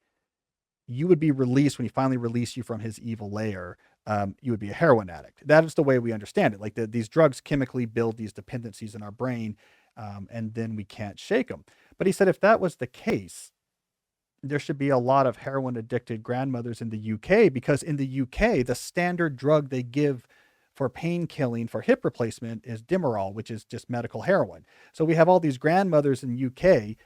you would be released when he finally released you from his evil lair. You would be a heroin addict. That is the way we understand it. Like these drugs chemically build these dependencies in our brain, and then we can't shake them. But he said if that was the case, there should be a lot of heroin addicted grandmothers in the UK, because in the UK, the standard drug they give for pain killing for hip replacement is Demerol, which is just medical heroin. So we have all these grandmothers in UK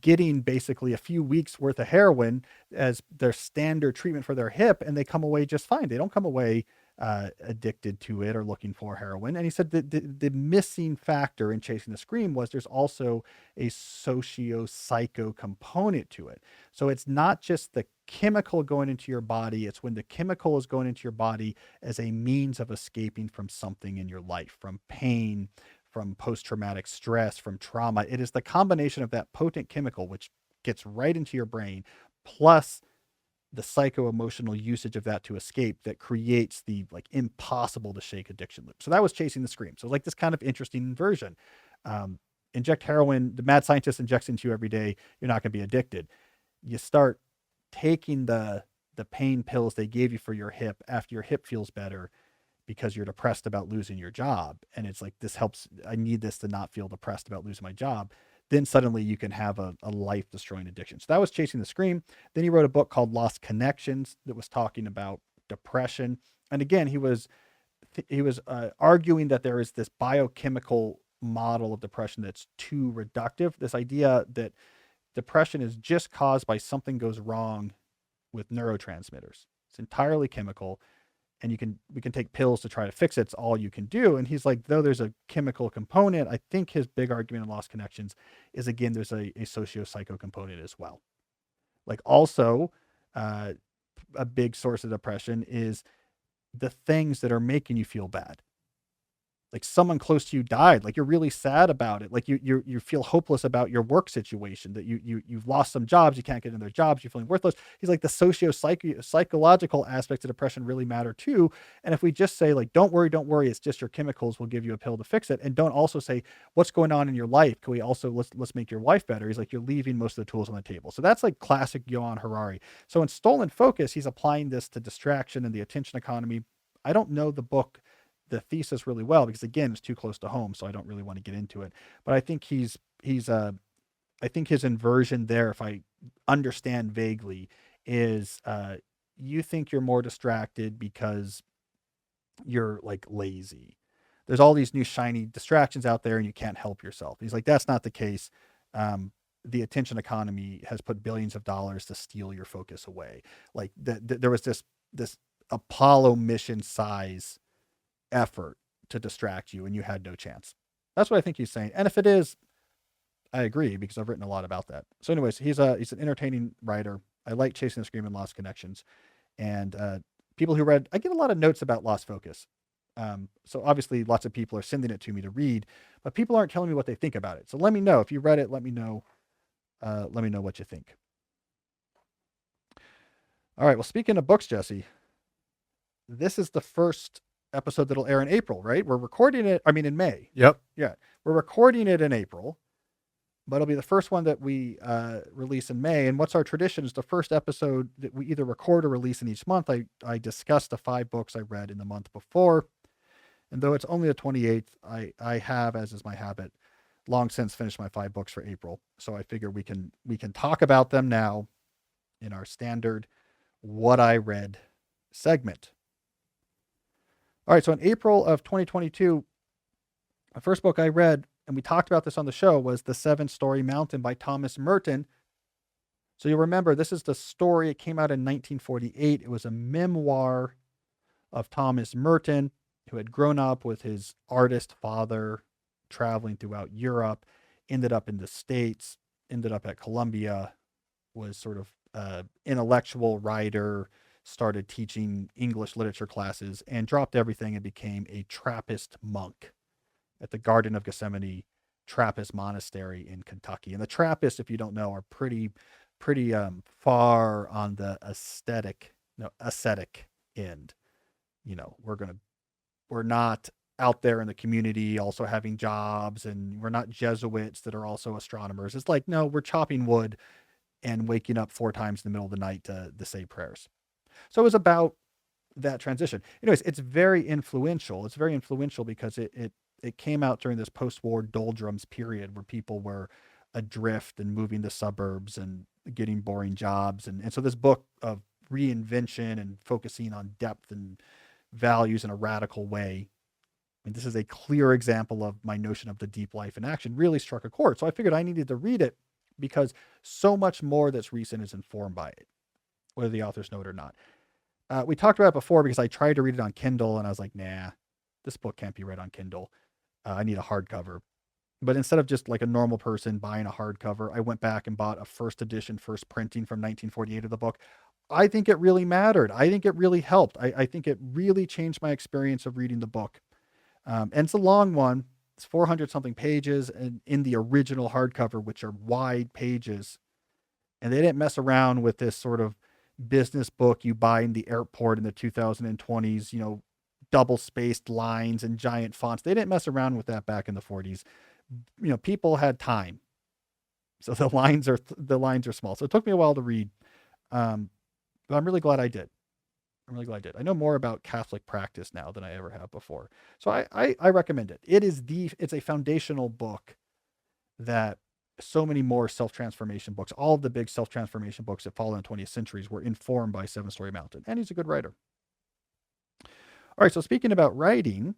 getting basically a few weeks worth of heroin as their standard treatment for their hip, and they come away just fine. They don't come away addicted to it or looking for heroin. And he said that the missing factor in Chasing the Scream was there's also a socio-psycho component to it. So it's not just the chemical going into your body, it's when the chemical is going into your body as a means of escaping from something in your life, from pain, from post traumatic stress, from trauma. It is the combination of that potent chemical, which gets right into your brain, plus the psycho emotional usage of that to escape, that creates the like impossible to shake addiction loop. So that was Chasing the Scream. So like this kind of interesting inversion. Inject heroin, the mad scientist injects into you every day, you're not going to be addicted. You start taking the pain pills they gave you for your hip after your hip feels better because you're depressed about losing your job. And it's like, this helps. I need this to not feel depressed about losing my job. Then suddenly you can have a life destroying addiction. So that was Chasing the Scream. Then he wrote a book called Lost Connections that was talking about depression. And again, he was arguing that there is this biochemical model of depression that's too reductive. This idea that depression is just caused by something goes wrong with neurotransmitters. It's entirely chemical, and we can take pills to try to fix it. It's all you can do. And he's like, though there's a chemical component, I think his big argument in Lost Connections is, again, there's a socio-psycho component as well. Like, also, uh, a big source of depression is the things that are making you feel bad. Like, someone close to you died, like you're really sad about it, like you feel hopeless about your work situation, that you've lost some jobs, you can't get into their jobs, you're feeling worthless. He's like, the psychological aspects of depression really matter too. And if we just say, like, don't worry, it's just your chemicals, we'll give you a pill to fix it, and don't also say what's going on in your life, can we also, let's make your life better, he's like, you're leaving most of the tools on the table. So that's like classic Johan Harari. So in Stolen Focus, he's applying this to distraction and the attention economy. I don't know the thesis really well, because again, it's too close to home, so I don't really want to get into it. But I think I think his inversion there, if I understand vaguely, is you think you're more distracted because you're like lazy. There's all these new shiny distractions out there and you can't help yourself. He's like, that's not the case. The attention economy has put billions of dollars to steal your focus away. Like there was this Apollo mission size effort to distract you and you had no chance. That's what I think he's saying. And if it is, I agree, because I've written a lot about that. So anyways, he's an entertaining writer. I like Chasing the Scream and Lost Connections. And people who read, I get a lot of notes about Lost Focus. So obviously lots of people are sending it to me to read, but people aren't telling me what they think about it. So let me know if you read it. Let me know what you think. All right. Well, speaking of books, Jesse, this is the first episode that'll air in April, right? We're recording it, in May. Yep. Yeah. We're recording it in April, but it'll be the first one that we release in May. And what's our tradition is the first episode that we either record or release in each month. I discuss the 5 books I read in the month before. And though it's only the 28th, I have, as is my habit, long since finished my 5 books for April. So I figure we can talk about them now in our standard What I Read segment. All right, so in April of 2022, the first book I read, and we talked about this on the show, was The 7-Story Mountain by Thomas Merton. So you'll remember, this is the story. It came out in 1948. It was a memoir of Thomas Merton, who had grown up with his artist father, traveling throughout Europe, ended up in the States, ended up at Columbia, was sort of intellectual writer, started teaching English literature classes, and dropped everything and became a Trappist monk at the Garden of Gethsemane Trappist monastery in Kentucky. And the Trappists, if you don't know, are pretty far on the ascetic end. You know, we're not out there in the community also having jobs, and we're not Jesuits that are also astronomers. It's like, no, we're chopping wood and waking up 4 times in the middle of the night to say prayers. So it was about that transition. Anyways, it's very influential. It's very influential because it came out during this post-war doldrums period where people were adrift and moving to suburbs and getting boring jobs. And so this book of reinvention and focusing on depth and values in a radical way, I mean, this is a clear example of my notion of the deep life in action, really struck a chord. So I figured I needed to read it because so much more that's recent is informed by it, whether the authors know it or not. We talked about it before because I tried to read it on Kindle and I was like, nah, this book can't be read on Kindle. I need a hardcover. But instead of just like a normal person buying a hardcover, I went back and bought a first edition, first printing from 1948 of the book. I think it really mattered. I think it really helped. I think it really changed my experience of reading the book. And it's a long one. It's 400 something pages, and in the original hardcover, which are wide pages. And they didn't mess around with this sort of business book you buy in the airport in the 2020s, you know, double spaced lines and giant fonts. They didn't mess around with that back in the 40s. You know, people had time. So the lines are small. So it took me a while to read. But I'm really glad I did. I know more about Catholic practice now than I ever have before. So I recommend it. It's a foundational book that so many more self-transformation books, all of the big self-transformation books that follow in the 20th centuries, were informed by 7-Story Mountain. And he's a good writer. All right, so speaking about writing,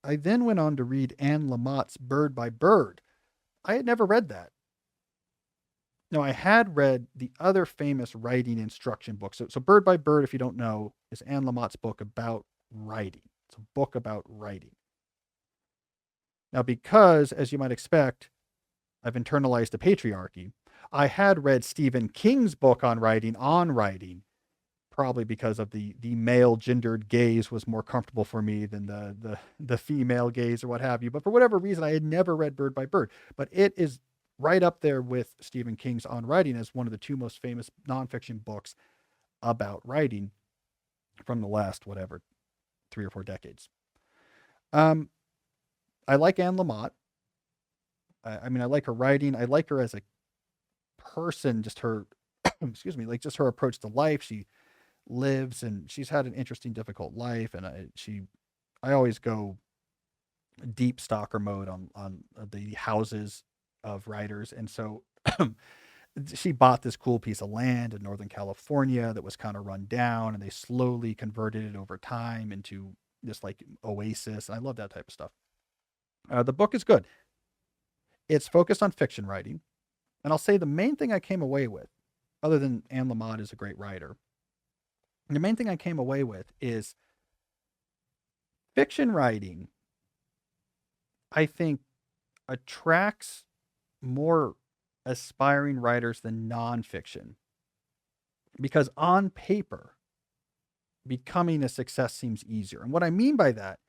I then went on to read Anne Lamott's Bird by Bird. I had never read that. Now, I had read the other famous writing instruction book. So Bird by Bird, if you don't know, is Anne Lamott's book about writing. It's a book about writing. Now, because, as you might expect, I've internalized the patriarchy, I had read Stephen King's book on writing, probably because of the male gendered gaze was more comfortable for me than the female gaze or what have you. But for whatever reason, I had never read Bird by Bird. But it is right up there with Stephen King's On Writing as one of the two most famous nonfiction books about writing from the last whatever 3 or 4 decades. Um, I like Anne Lamott. I mean, I like her writing. I like her as a person, just her, excuse me, like just her approach to life. She lives and she's had an interesting, difficult life. And I always go deep stalker mode on the houses of writers. And so she bought this cool piece of land in Northern California that was kind of run down, and they slowly converted it over time into this like oasis. And I love that type of stuff. The book is good. It's focused on fiction writing. And I'll say the main thing I came away with, other than Anne Lamott is a great writer, the main thing I came away with is fiction writing, I think, attracts more aspiring writers than nonfiction. Because on paper, becoming a success seems easier. And what I mean by that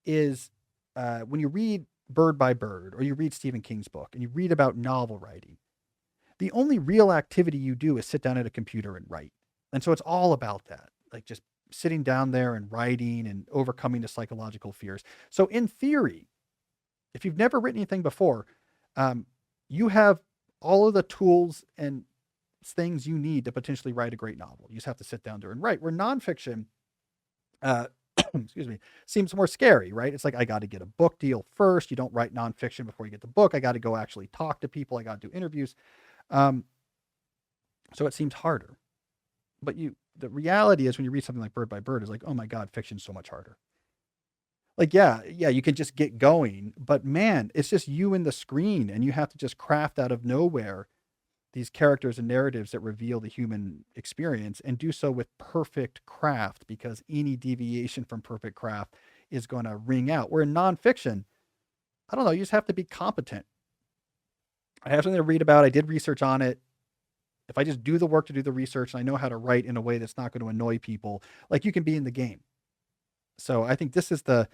is when you read Bird by Bird or you read Stephen King's book and you read about novel writing, the only real activity you do is sit down at a computer and write. And so it's all about that, like just sitting down there and writing and overcoming the psychological fears. So in theory, if you've never written anything before, you have all of the tools and things you need to potentially write a great novel. You just have to sit down there and write. Where nonfiction, uh, excuse me, seems more scary, right? It's like I got to get a book deal first. You don't write nonfiction before you get the book. I got to go actually talk to people. I got to do interviews. Um, so it seems harder. But the reality is when you read something like Bird by Bird, is like, oh my God, fiction's so much harder. Like, yeah, you can just get going, but man, it's just you and the screen, and you have to just craft out of nowhere these characters and narratives that reveal the human experience and do so with perfect craft because any deviation from perfect craft is going to ring out. Where in nonfiction, I don't know, you just have to be competent. I have something to read about. I did research on it. If I just do the work to do the research and I know how to write in a way that's not going to annoy people, like you can be in the game. So I think this is the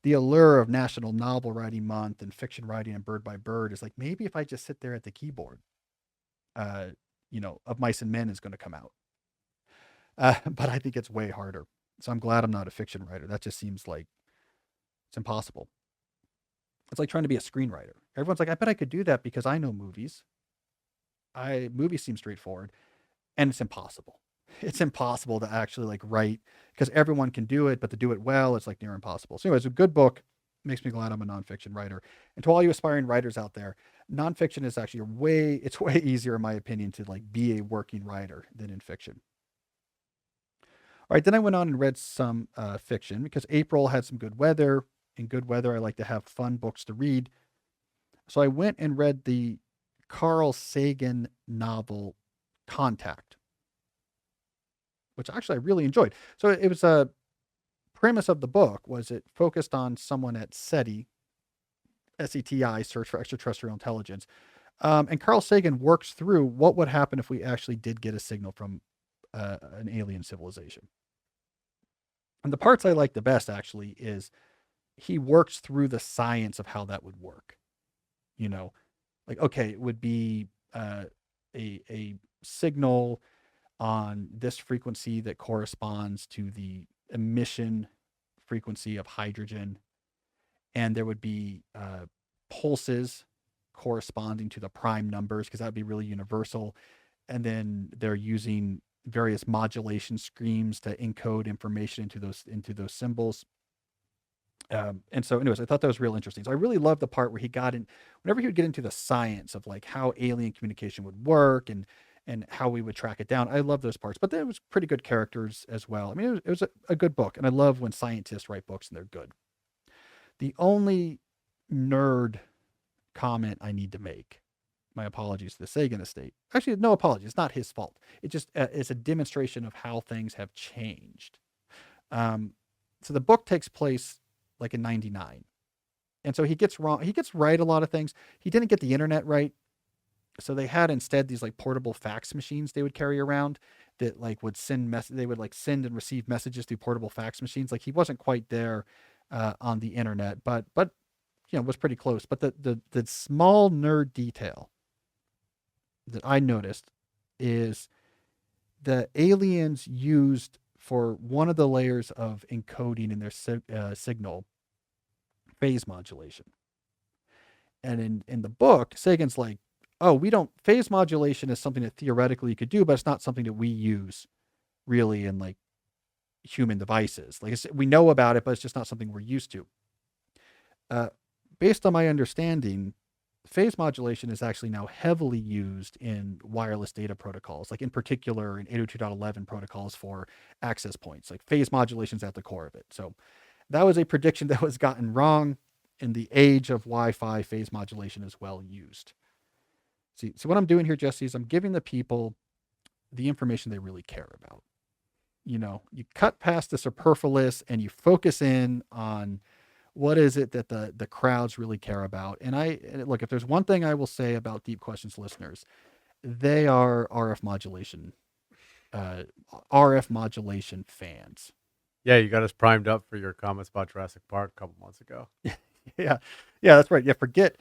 allure of National Novel Writing Month and fiction writing and Bird by Bird is like maybe if I just sit there at the keyboard, uh, Of Mice and Men is going to come out. But I think it's way harder. So I'm glad I'm not a fiction writer. That just seems like it's impossible. It's like trying to be a screenwriter. Everyone's like, I bet I could do that because I know movies. Movies seem straightforward, and it's impossible. It's impossible to actually like write because everyone can do it, but to do it well, it's like near impossible. So, anyways, a good book makes me glad I'm a nonfiction writer. And to all you aspiring writers out there, nonfiction is actually it's way easier, in my opinion, to like be a working writer than in fiction. All right, then I went on and read some fiction because April had some good weather. In good weather, I like to have fun books to read. So I went and read the Carl Sagan novel Contact, which actually I really enjoyed. So it was a premise of the book was it focused on someone at SETI, SETI, Search for Extraterrestrial Intelligence. And Carl Sagan works through what would happen if we actually did get a signal from an alien civilization. And the parts I like the best actually is he works through the science of how that would work. You know, like, okay, it would be a signal on this frequency that corresponds to the emission frequency of hydrogen. And there would be pulses corresponding to the prime numbers because that would be really universal. And then they're using various modulation schemes to encode information into those symbols. And so, anyways, I thought that was real interesting. So I really loved the part where he got in, whenever he would get into the science of like how alien communication would work and how we would track it down. I love those parts, but there was pretty good characters as well. I mean, it was a good book, and I love when scientists write books and they're good. The only nerd comment I need to make, My apologies to the Sagan estate. Actually, no apologies. It's not his fault. It just it's a demonstration of how things have changed. Um, so the book takes place like in '99, and so he gets wrong. He gets right a lot of things. He didn't get the internet right, so they had instead these like portable fax machines they would carry around that like would they would like send and receive messages through portable fax machines. Like he wasn't quite there on the internet, but was pretty close. But the small nerd detail that I noticed is the aliens used for one of the layers of encoding in their signal phase modulation. And in the book, Sagan's like, oh, we don't, phase modulation is something that theoretically you could do, but it's not something that we use really in like human devices. Like we know about it, but it's just not something we're used to. Based on my understanding, phase modulation is actually now heavily used in wireless data protocols, like in particular in 802.11 protocols for access points. Like phase modulation is at the core of it. So that was a prediction that was gotten wrong. In the age of Wi-Fi, phase modulation is well used. See, so what I'm doing here, Jesse, is I'm giving the people the information they really care about. You cut past the superfluous and you focus in on what is it that the crowds really care about. And look, if there's one thing I will say about Deep Questions listeners, they are RF modulation fans. Yeah, you got us primed up for your comments about Jurassic Park a couple months ago. Yeah, that's right. Yeah, forget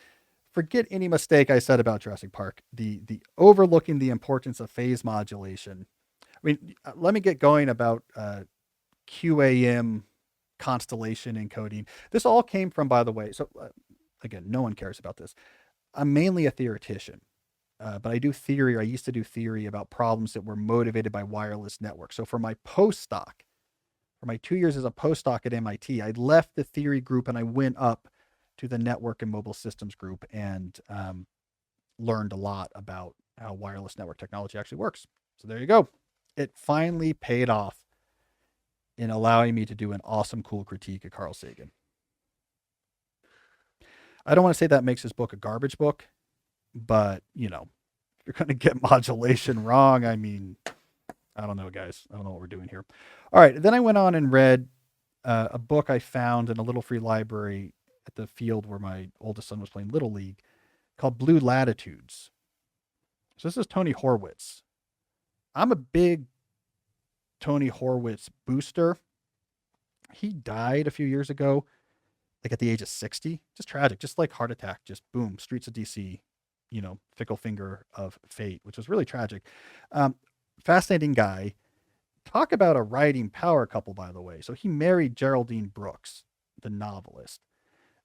any mistake I said about Jurassic Park. The overlooking the importance of phase modulation. I mean, let me get going about QAM constellation encoding. This all came from, by the way. So again, no one cares about this. I'm mainly a theoretician, but I do theory. Or I used to do theory about problems that were motivated by wireless networks. So for my postdoc, for my 2 years as a postdoc at MIT, I left the theory group and I went up to the network and mobile systems group and learned a lot about how wireless network technology actually works. So there you go. It finally paid off in allowing me to do an awesome, cool critique of Carl Sagan. I don't want to say that makes his book a garbage book, but if you're going to get modulation wrong, I mean, I don't know, guys. I don't know what we're doing here. All right. Then I went on and read a book I found in a little free library at the field where my oldest son was playing Little League called Blue Latitudes. So this is Tony Horwitz. I'm a big Tony Horwitz booster. He died a few years ago, like at the age of 60. Just tragic, just like heart attack, just boom, streets of DC, fickle finger of fate, which was really tragic. Fascinating guy. Talk about a writing power couple, by the way. So he married Geraldine Brooks, the novelist.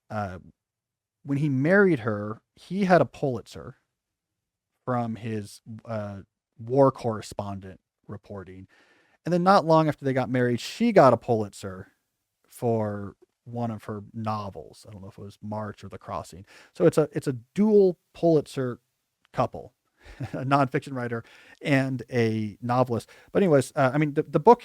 When he married her, he had a Pulitzer from his war correspondent reporting. And then not long after they got married, she got a Pulitzer for one of her novels. I don't know if it was March or The Crossing. So it's a dual Pulitzer couple, a nonfiction writer and a novelist. But anyways, I mean, the book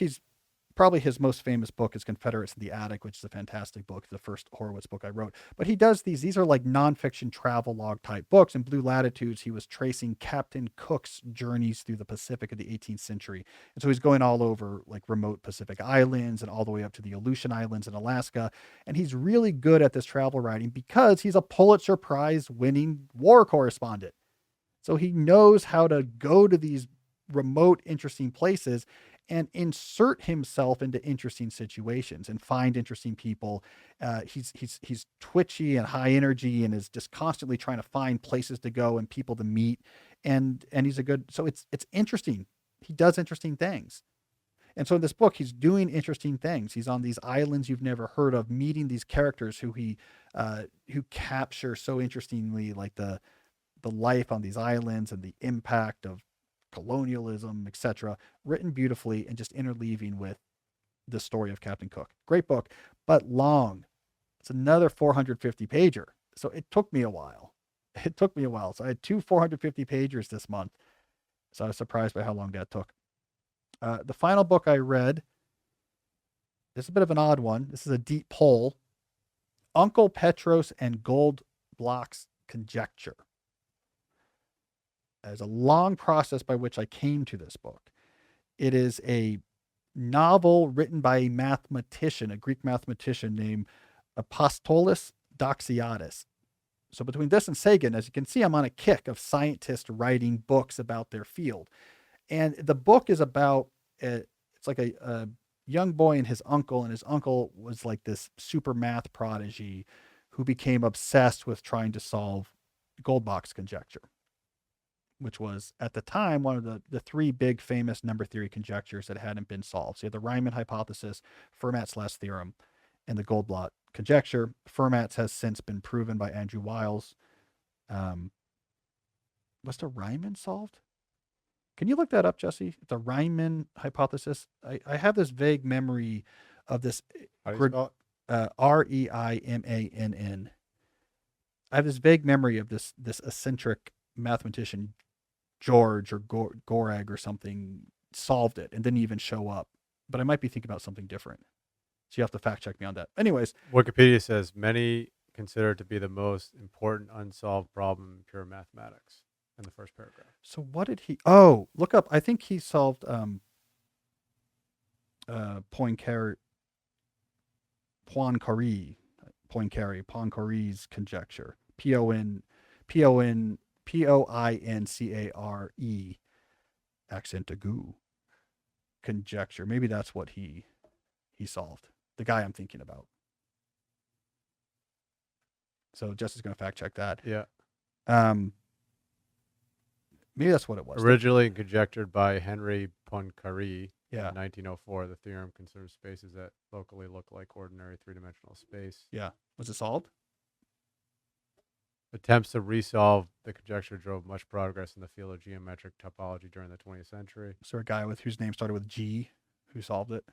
probably his most famous book is Confederates in the Attic, which is a fantastic book, the first Horowitz book I wrote. But he does these are like nonfiction travel log type books. In Blue Latitudes, he was tracing Captain Cook's journeys through the Pacific of the 18th century. And so he's going all over like remote Pacific islands and all the way up to the Aleutian Islands in Alaska. And he's really good at this travel writing because he's a Pulitzer Prize winning war correspondent. So he knows how to go to these remote, interesting places and insert himself into interesting situations and find interesting people. He's twitchy and high energy and is just constantly trying to find places to go and people to meet. And he's so it's interesting. He does interesting things. And so in this book, he's doing interesting things. He's on these islands you've never heard of, meeting these characters who capture so interestingly, like the life on these islands and the impact of colonialism, etc., written beautifully and just interleaving with the story of Captain Cook. Great book, but long. It's another 450 pager. So it took me a while. So I had two 450 pagers this month. So I was surprised by how long that took. The final book I read, this is a bit of an odd one. This is a deep pull. Uncle Petros and Gold Blocks Conjecture. There's a long process by which I came to this book. It is a novel written by a mathematician, a Greek mathematician named Apostolos Doxiadis. So between this and Sagan, as you can see, I'm on a kick of scientists writing books about their field. And the book is about it's like a young boy and his uncle was like this super math prodigy who became obsessed with trying to solve gold box conjecture, which was at the time one of the three big famous number theory conjectures that hadn't been solved. So you had the Riemann hypothesis, Fermat's last theorem, and the Goldblatt conjecture. Fermat's has since been proven by Andrew Wiles. Um, was the Riemann solved? Can you look that up, Jesse? The Riemann hypothesis. I have this vague memory of this How do you spell it? Reimann. I have this vague memory of this eccentric mathematician George or Gorag or something solved it and didn't even show up. But I might be thinking about something different. So you have to fact check me on that. Anyways, Wikipedia says many consider it to be the most important unsolved problem in pure mathematics in the first paragraph. so what did he? Oh, look up. I think he solved Poincaré Poincaré's conjecture. Poincare accent aigu conjecture. Maybe that's what he solved. The guy I'm thinking about. So Jesse's going to fact check that. Yeah. Maybe that's what it was. Originally conjectured by Henry Poincaré Yeah. in 1904, the theorem considers spaces that locally look like ordinary three-dimensional space. Yeah. Was it solved? Attempts to resolve the conjecture drove much progress in the field of geometric topology during the 20th century. Is there a guy whose name started with G who solved it?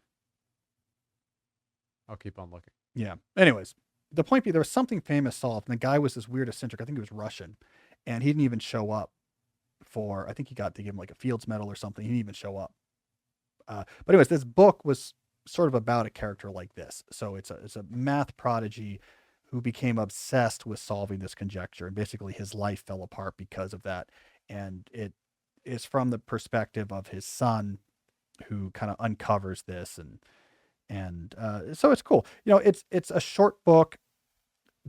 I'll keep on looking. Yeah. Anyways, the point being, there was something famous solved, and the guy was this weird eccentric. I think he was Russian, and he didn't even show up for. I think he got to give him like a Fields Medal or something. He didn't even show up. But anyways, this book was sort of about a character like this. So it's a math prodigy who became obsessed with solving this conjecture, and basically his life fell apart because of that. And it is from the perspective of his son, who kind of uncovers this, and so it's cool. You know, it's a short book.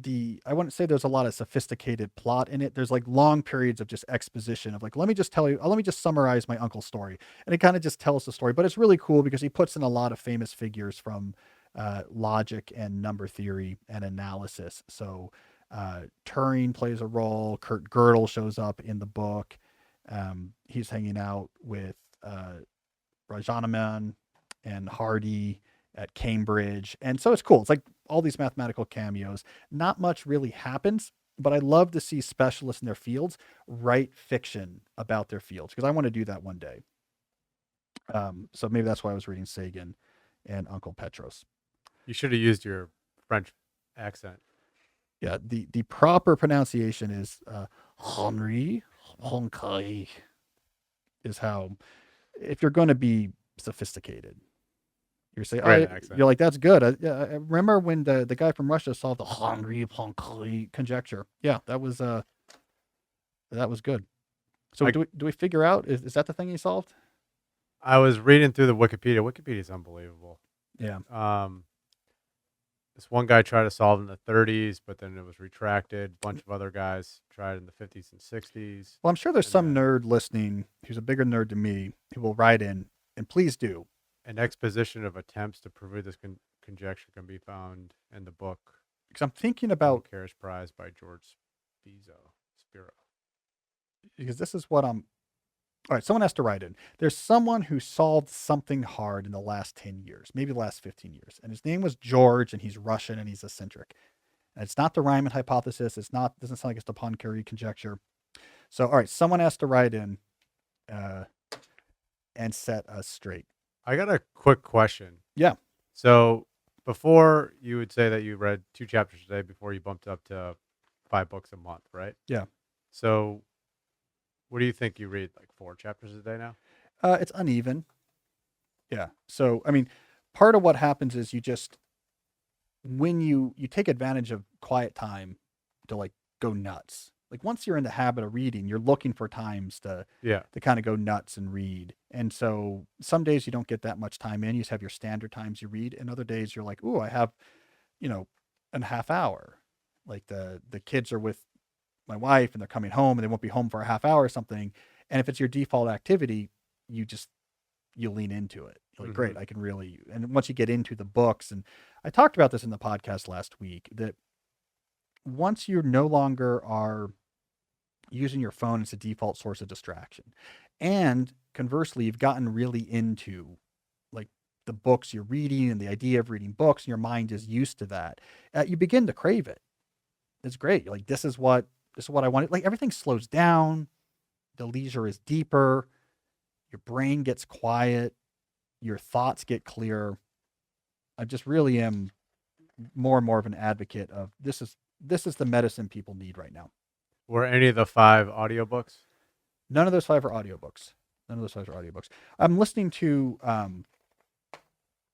I wouldn't say there's a lot of sophisticated plot in it. There's like long periods of just exposition of like, let me just summarize my uncle's story. And it kind of just tells the story, but it's really cool because he puts in a lot of famous figures from logic and number theory and analysis. So Turing plays a role. Kurt Gödel shows up in the book. He's hanging out with Rajanaman and Hardy at Cambridge. And so it's cool. It's like all these mathematical cameos. Not much really happens, but I love to see specialists in their fields write fiction about their fields because I want to do that one day. So maybe that's why I was reading Sagan and Uncle Petros. You should have used your French accent. Yeah, the proper pronunciation is Henri Poincaré is how, if you're going to be sophisticated. You're saying, you're like, that's good. I remember when the guy from Russia solved the Henri Poincaré conjecture. Yeah, that was good. So do we figure out, is that the thing he solved? I was reading through the Wikipedia. Wikipedia is unbelievable. Yeah. This one guy tried to solve it in the 30s, but then it was retracted. A bunch of other guys tried in the 50s and 60s. Well, I'm sure there's some nerd listening who's a bigger nerd than me who will write in, and please do. An exposition of attempts to prove this conjecture can be found in the book. Because I'm thinking about Carriage Prize by George Spiro. Because this is what I'm. All right, someone has to write in. There's someone who solved something hard in the last 10 years, maybe the last 15 years. And his name was George, and he's Russian, and he's eccentric. And it's not the Riemann hypothesis. Doesn't sound like it's the Poincaré conjecture. So, all right, someone has to write in and set us straight. I got a quick question. Yeah. So before you would say that you read 2 chapters a day before you bumped up to 5 books a month, right? Yeah. So what do you think you read, like 4 chapters a day now? It's uneven. Yeah. So, I mean, part of what happens is when you take advantage of quiet time to like go nuts. Like once you're in the habit of reading, you're looking for times Yeah. to kind of go nuts and read. And so some days you don't get that much time in. You just have your standard times you read, and other days you're like, "Ooh, I have, you know, a half hour." Like the kids are with my wife and they're coming home and they won't be home for a half hour or something. And if it's your default activity, you just you lean into it. You're like, Mm-hmm. great, I can really. And once you get into the books, and I talked about this in the podcast last week, that once you no longer are using your phone as a default source of distraction, and conversely, you've gotten really into like the books you're reading and the idea of reading books, and your mind is used to that, you begin to crave it. It's great. You're like, this is what I wanted. Like everything slows down, the leisure is deeper, your brain gets quiet, your thoughts get clear. I just really am more and more of an advocate of this is the medicine people need right now. Were any of the 5 audiobooks? None of those 5 are audiobooks. None of those 5 are audiobooks. I'm listening to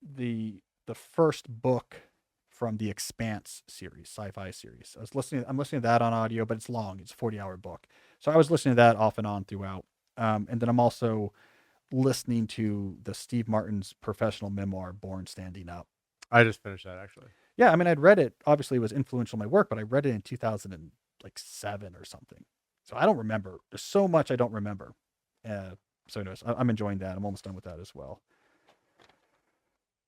the first book from the Expanse series, sci-fi series. I'm listening to that on audio, but it's long. It's a 40-hour book. So I was listening to that off and on throughout. And then I'm also listening to the Steve Martin's professional memoir, Born Standing Up. I just finished that actually. Yeah, I mean, I'd read it. Obviously, it was influential in my work, but I read it in 2007 or something. So I don't remember. There's so much I don't remember. So anyways, I'm enjoying that. I'm almost done with that as well.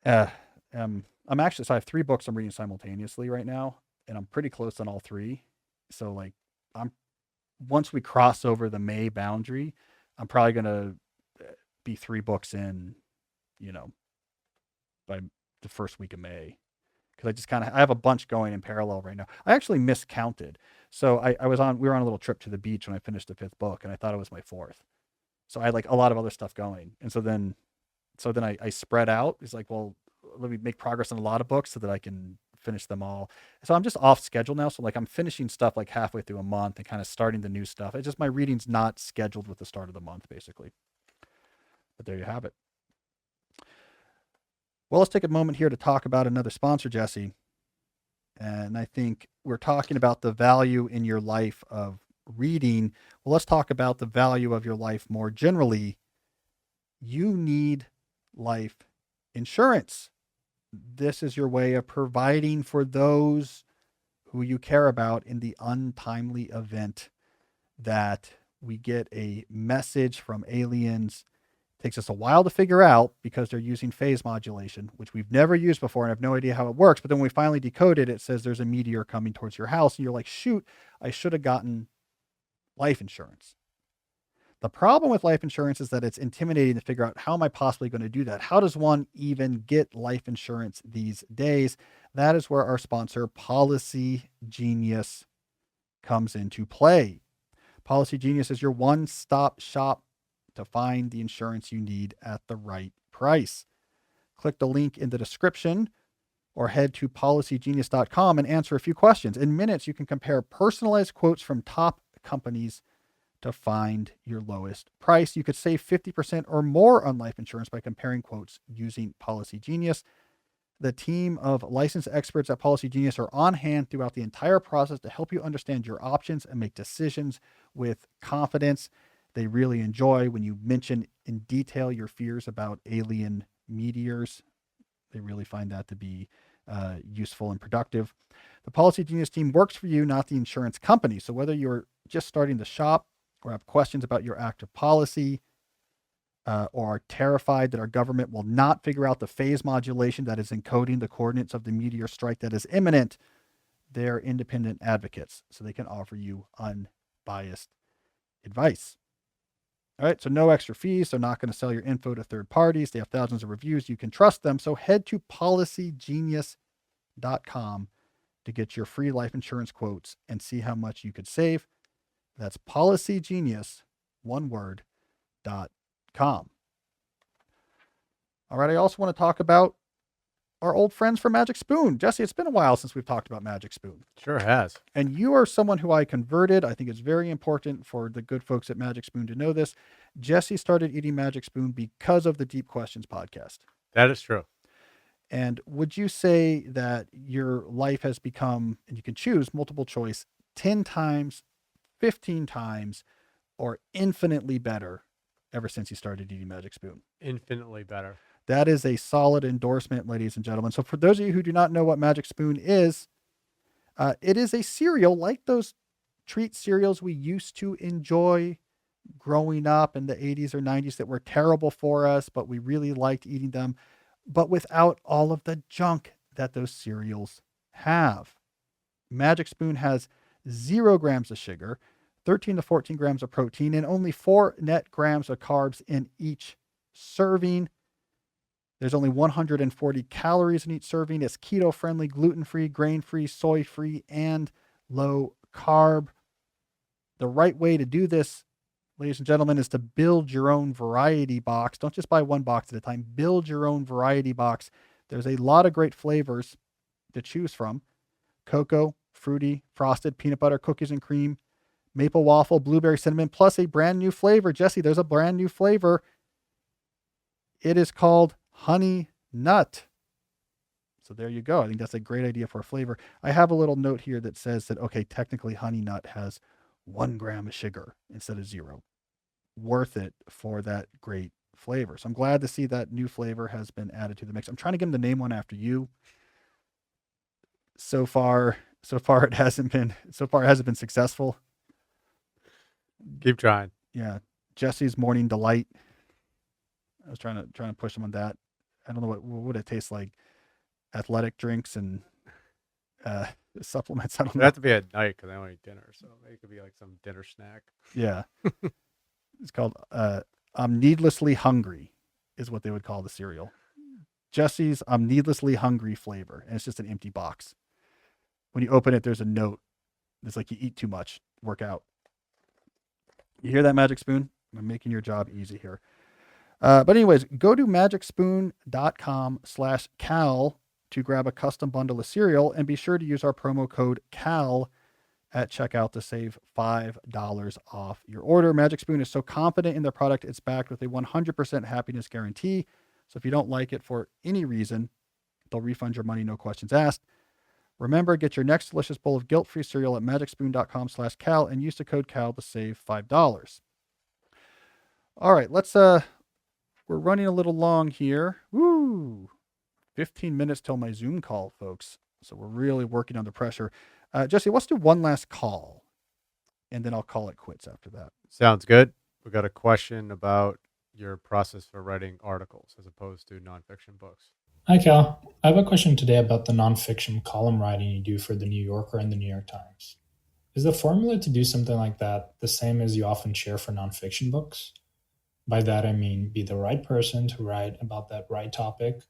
Uh, I'm actually, so I have 3 books I'm reading simultaneously right now, and I'm pretty close on all 3. So like, I'm once we cross over the May boundary, I'm probably gonna be 3 books in, you know, by the first week of May, because I just kind of I have a bunch going in parallel right now. I actually miscounted. So we were on a little trip to the beach when I finished the 5th book, and I thought it was my 4th. So I had like a lot of other stuff going, and so then I spread out. It's like, well, let me make progress on a lot of books so that I can finish them all. So I'm just off schedule now. So like I'm finishing stuff like halfway through a month and kind of starting the new stuff. It's just my reading's not scheduled with the start of the month, basically. But there you have it. Well, let's take a moment here to talk about another sponsor, Jesse. And I think we're talking about the value in your life of reading. Well, let's talk about the value of your life more generally. You need life insurance. This is your way of providing for those who you care about in the untimely event that we get a message from aliens. It takes us a while to figure out because they're using phase modulation, which we've never used before and have no idea how it works. But then when we finally decode it, it says there's a meteor coming towards your house. And you're like, shoot, I should have gotten life insurance. The problem with life insurance is that it's intimidating to figure out, how am I possibly going to do that? How does one even get life insurance these days? That is where our sponsor, Policy Genius, comes into play. Policy Genius is your one-stop shop to find the insurance you need at the right price. Click the link in the description or head to policygenius.com and answer a few questions. In minutes, you can compare personalized quotes from top companies to find your lowest price. You could save 50% or more on life insurance by comparing quotes using Policy Genius. The team of licensed experts at Policy Genius are on hand throughout the entire process to help you understand your options and make decisions with confidence. They really enjoy when you mention in detail your fears about alien meteors. They really find that to be useful and productive. The Policy Genius team works for you, not the insurance company. So whether you're just starting to shop or have questions about your active policy, or are terrified that our government will not figure out the phase modulation that is encoding the coordinates of the meteor strike that is imminent, they're independent advocates, so they can offer you unbiased advice. All right, so no extra fees. They're not going to sell your info to third parties. They have thousands of reviews. You can trust them. So head to policygenius.com to get your free life insurance quotes and see how much you could save. That's policygenius, one word, .com. All right, I also want to talk about our old friends from Magic Spoon. Jesse, it's been a while since we've talked about Magic Spoon. Sure has. And you are someone who I converted. I think it's very important for the good folks at Magic Spoon to know this. Jesse started eating Magic Spoon because of the Deep Questions podcast. That is true. And would you say that your life has become, and you can choose multiple choice, 10 times 15 times or infinitely better ever since you started eating Magic Spoon. Infinitely better. That is a solid endorsement, ladies and gentlemen. So for those of you who do not know what Magic Spoon is, it is a cereal like those treat cereals we used to enjoy growing up in the 80s or 90s that were terrible for us, but we really liked eating them, but without all of the junk that those cereals have. Magic Spoon has 0 grams of sugar, 13 to 14 grams of protein, and only 4 net grams of carbs in each serving. There's only 140 calories in each serving. It's keto friendly, gluten free, grain free, soy free, and low carb. The right way to do this, ladies and gentlemen, is to build your own variety box. Don't just buy one box at a time. Build your own variety box. There's a lot of great flavors to choose from: cocoa, fruity, frosted, peanut butter, cookies and cream, maple waffle, blueberry cinnamon, plus a brand new flavor. Jesse, there's a brand new flavor. It is called honey nut. So there you go. I think that's a great idea for a flavor. I have a little note here that says that, okay, technically honey nut has 1 gram of sugar instead of 0. Worth it for that great flavor. So I'm glad to see that new flavor has been added to the mix. I'm trying to get them to name one after you. So far it hasn't been successful. Keep trying. Yeah. Jesse's Morning Delight. I was trying to push him on that. I don't know what would it taste like. Athletic drinks and supplements. I don't It know. have to be at night because I don't eat dinner, so it could be like some dinner snack. Yeah. It's called I'm Needlessly Hungry is what they would call the cereal. Jesse's I'm Needlessly Hungry flavor. And it's just an empty box. When you open it, there's a note that's like, you eat too much, work out. You hear that, Magic Spoon? I'm making your job easy here. But anyways, go to magicspoon.com/Cal to grab a custom bundle of cereal, and be sure to use our promo code CAL at checkout to save $5 off your order. Magic Spoon is so confident in their product, it's backed with a 100% happiness guarantee. So if you don't like it for any reason, they'll refund your money, no questions asked. Remember, get your next delicious bowl of guilt-free cereal at magicspoon.com/Cal and use the code CAL to save $5. All right, we're running a little long here. Woo! 15 minutes till my Zoom call, folks. So we're really working under pressure. Jesse, let's do one last call, and then I'll call it quits after that. Sounds good. We got a question about your process for writing articles as opposed to nonfiction books. Hi, Cal. I have a question today about the nonfiction column writing you do for the New Yorker and the New York Times. Is the formula to do something like that the same as you often share for nonfiction books? By that, I mean be the right person to write about that right topic,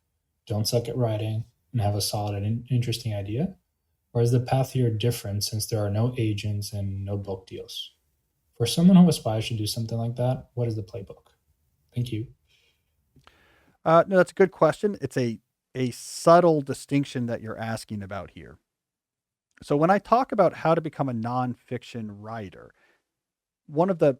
don't suck at writing, and have a solid and interesting idea? Or is the path here different since there are no agents and no book deals? For someone who aspires to do something like that, what is the playbook? Thank you. No, that's a good question. It's a subtle distinction that you're asking about here. So when I talk about how to become a nonfiction writer, one of the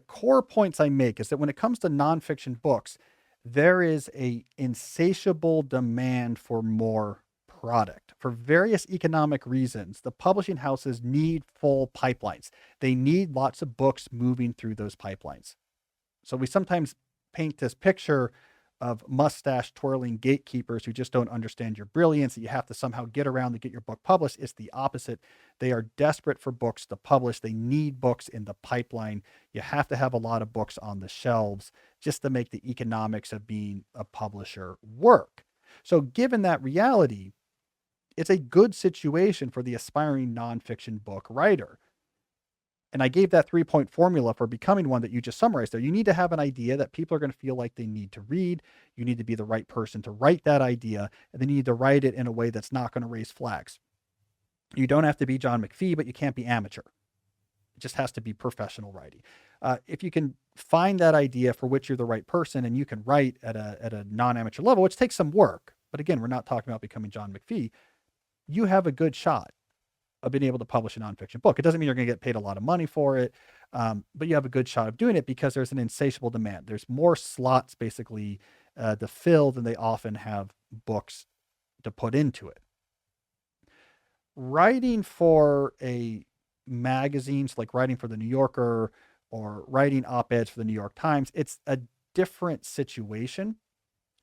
core points I make is that when it comes to nonfiction books, there is a insatiable demand for more product. For various economic reasons, the publishing houses need full pipelines. They need lots of books moving through those pipelines. So we sometimes paint this picture of mustache twirling gatekeepers who just don't understand your brilliance, that you have to somehow get around to get your book published. It's the opposite. They are desperate for books to publish. They need books in the pipeline. You have to have a lot of books on the shelves just to make the economics of being a publisher work. So given that reality, it's a good situation for the aspiring nonfiction book writer. And I gave that 3-point formula for becoming one that you just summarized there. You need to have an idea that people are going to feel like they need to read. You need to be the right person to write that idea, and then you need to write it in a way that's not going to raise flags. You don't have to be John McPhee, but you can't be amateur. It just has to be professional writing. If you can find that idea for which you're the right person, and you can write at a non-amateur level, which takes some work, but again, we're not talking about becoming John McPhee, you have a good shot of being able to publish a nonfiction book. It doesn't mean you're going to get paid a lot of money for it, but you have a good shot of doing it because there's an insatiable demand. There's more slots basically to fill than they often have books to put into it. Writing for a magazines, like writing for the New Yorker or writing op-eds for the New York Times, it's a different situation.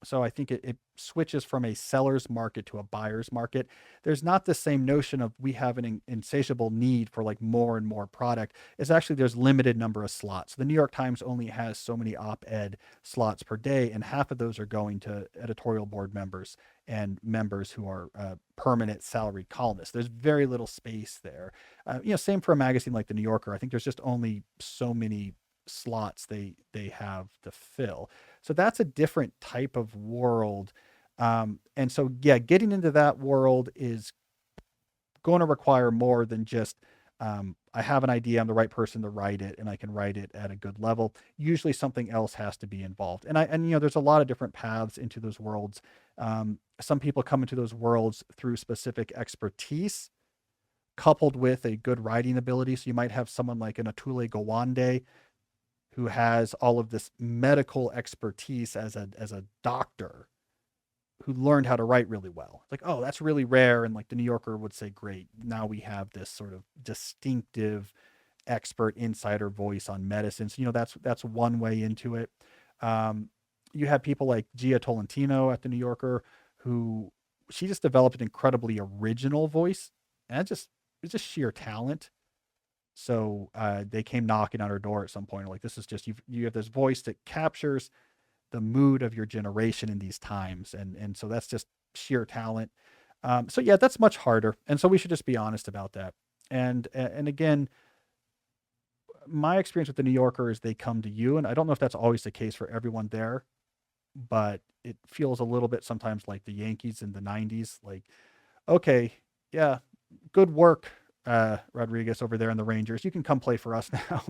So I think it switches from a seller's market to a buyer's market. There's not the same notion of we have an insatiable need for like more and more product. It's actually there's limited number of slots. The New York Times only has so many op-ed slots per day, and half of those are going to editorial board members and members who are permanent salaried columnists. There's very little space there. Same for a magazine like the New Yorker. I think there's just only so many slots they have to fill. So that's a different type of world. And so, yeah, getting into that world is going to require more than just, I have an idea, I'm the right person to write it, and I can write it at a good level. Usually something else has to be involved. And there's a lot of different paths into those worlds. Some people come into those worlds through specific expertise coupled with a good writing ability. So you might have someone like an Atule Gawande who has all of this medical expertise as a doctor who learned how to write really well. It's like, oh, that's really rare. And like the New Yorker would say, great, now we have this sort of distinctive expert insider voice on medicine. So, that's one way into it. You have people like Gia Tolentino at the New Yorker, who she just developed an incredibly original voice. And it's just sheer talent. So they came knocking on her door at some point. Like, this is just, you have this voice that captures the mood of your generation in these times. And so that's just sheer talent. So yeah, that's much harder. And so we should just be honest about that. And again, my experience with the New Yorker is they come to you. And I don't know if that's always the case for everyone there, but it feels a little bit sometimes like the Yankees in the 90s. Like, okay, yeah, good work, Rodriguez over there in the Rangers. You can come play for us now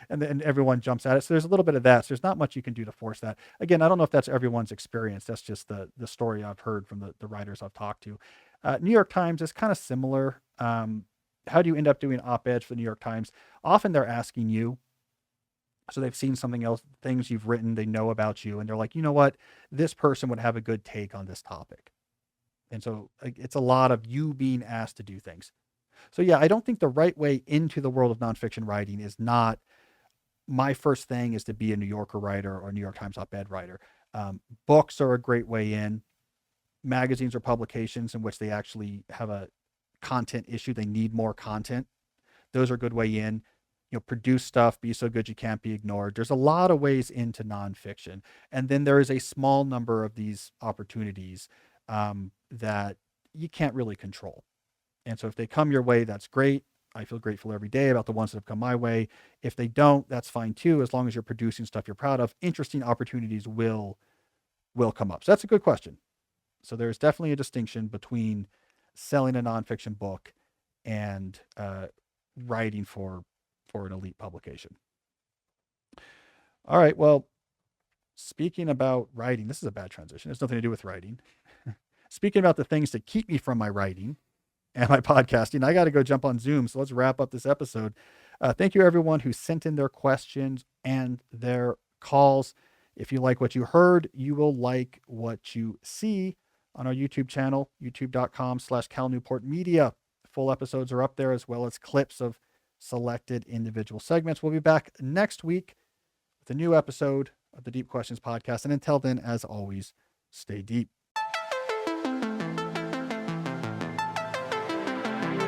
and then everyone jumps at it. So there's a little bit of that. So there's not much you can do to force that. Again, I don't know if that's everyone's experience. That's just the story I've heard from the writers I've talked to. New York Times is kind of similar. How do you end up doing op-eds for the New York Times? Often they're asking you. So they've seen something else, things you've written, they know about you, and they're like, you know what? This person would have a good take on this topic. And so it's a lot of you being asked to do things. So yeah, I don't think the right way into the world of nonfiction writing is not my first thing is to be a New Yorker writer or New York Times op-ed writer. Books are a great way in. Magazines or publications in which they actually have a content issue. They need more content. Those are a good way in. Produce stuff, be so good you can't be ignored. There's a lot of ways into nonfiction. And then there is a small number of these opportunities that you can't really control. And so if they come your way, that's great. I feel grateful every day about the ones that have come my way. If they don't, that's fine too. As long as you're producing stuff you're proud of, interesting opportunities will come up. So that's a good question. So there's definitely a distinction between selling a nonfiction book and writing for an elite publication. All right. Well, speaking about writing, this is a bad transition. It's nothing to do with writing. Speaking about the things that keep me from my writing and my podcasting, I got to go jump on Zoom. So let's wrap up this episode. Thank you, everyone who sent in their questions and their calls. If you like what you heard, you will like what you see on our YouTube channel, youtube.com/Cal Newport Media. Full episodes are up there, as well as clips of selected individual segments. We'll be back next week with a new episode of the Deep Questions podcast. And until then, as always, stay deep.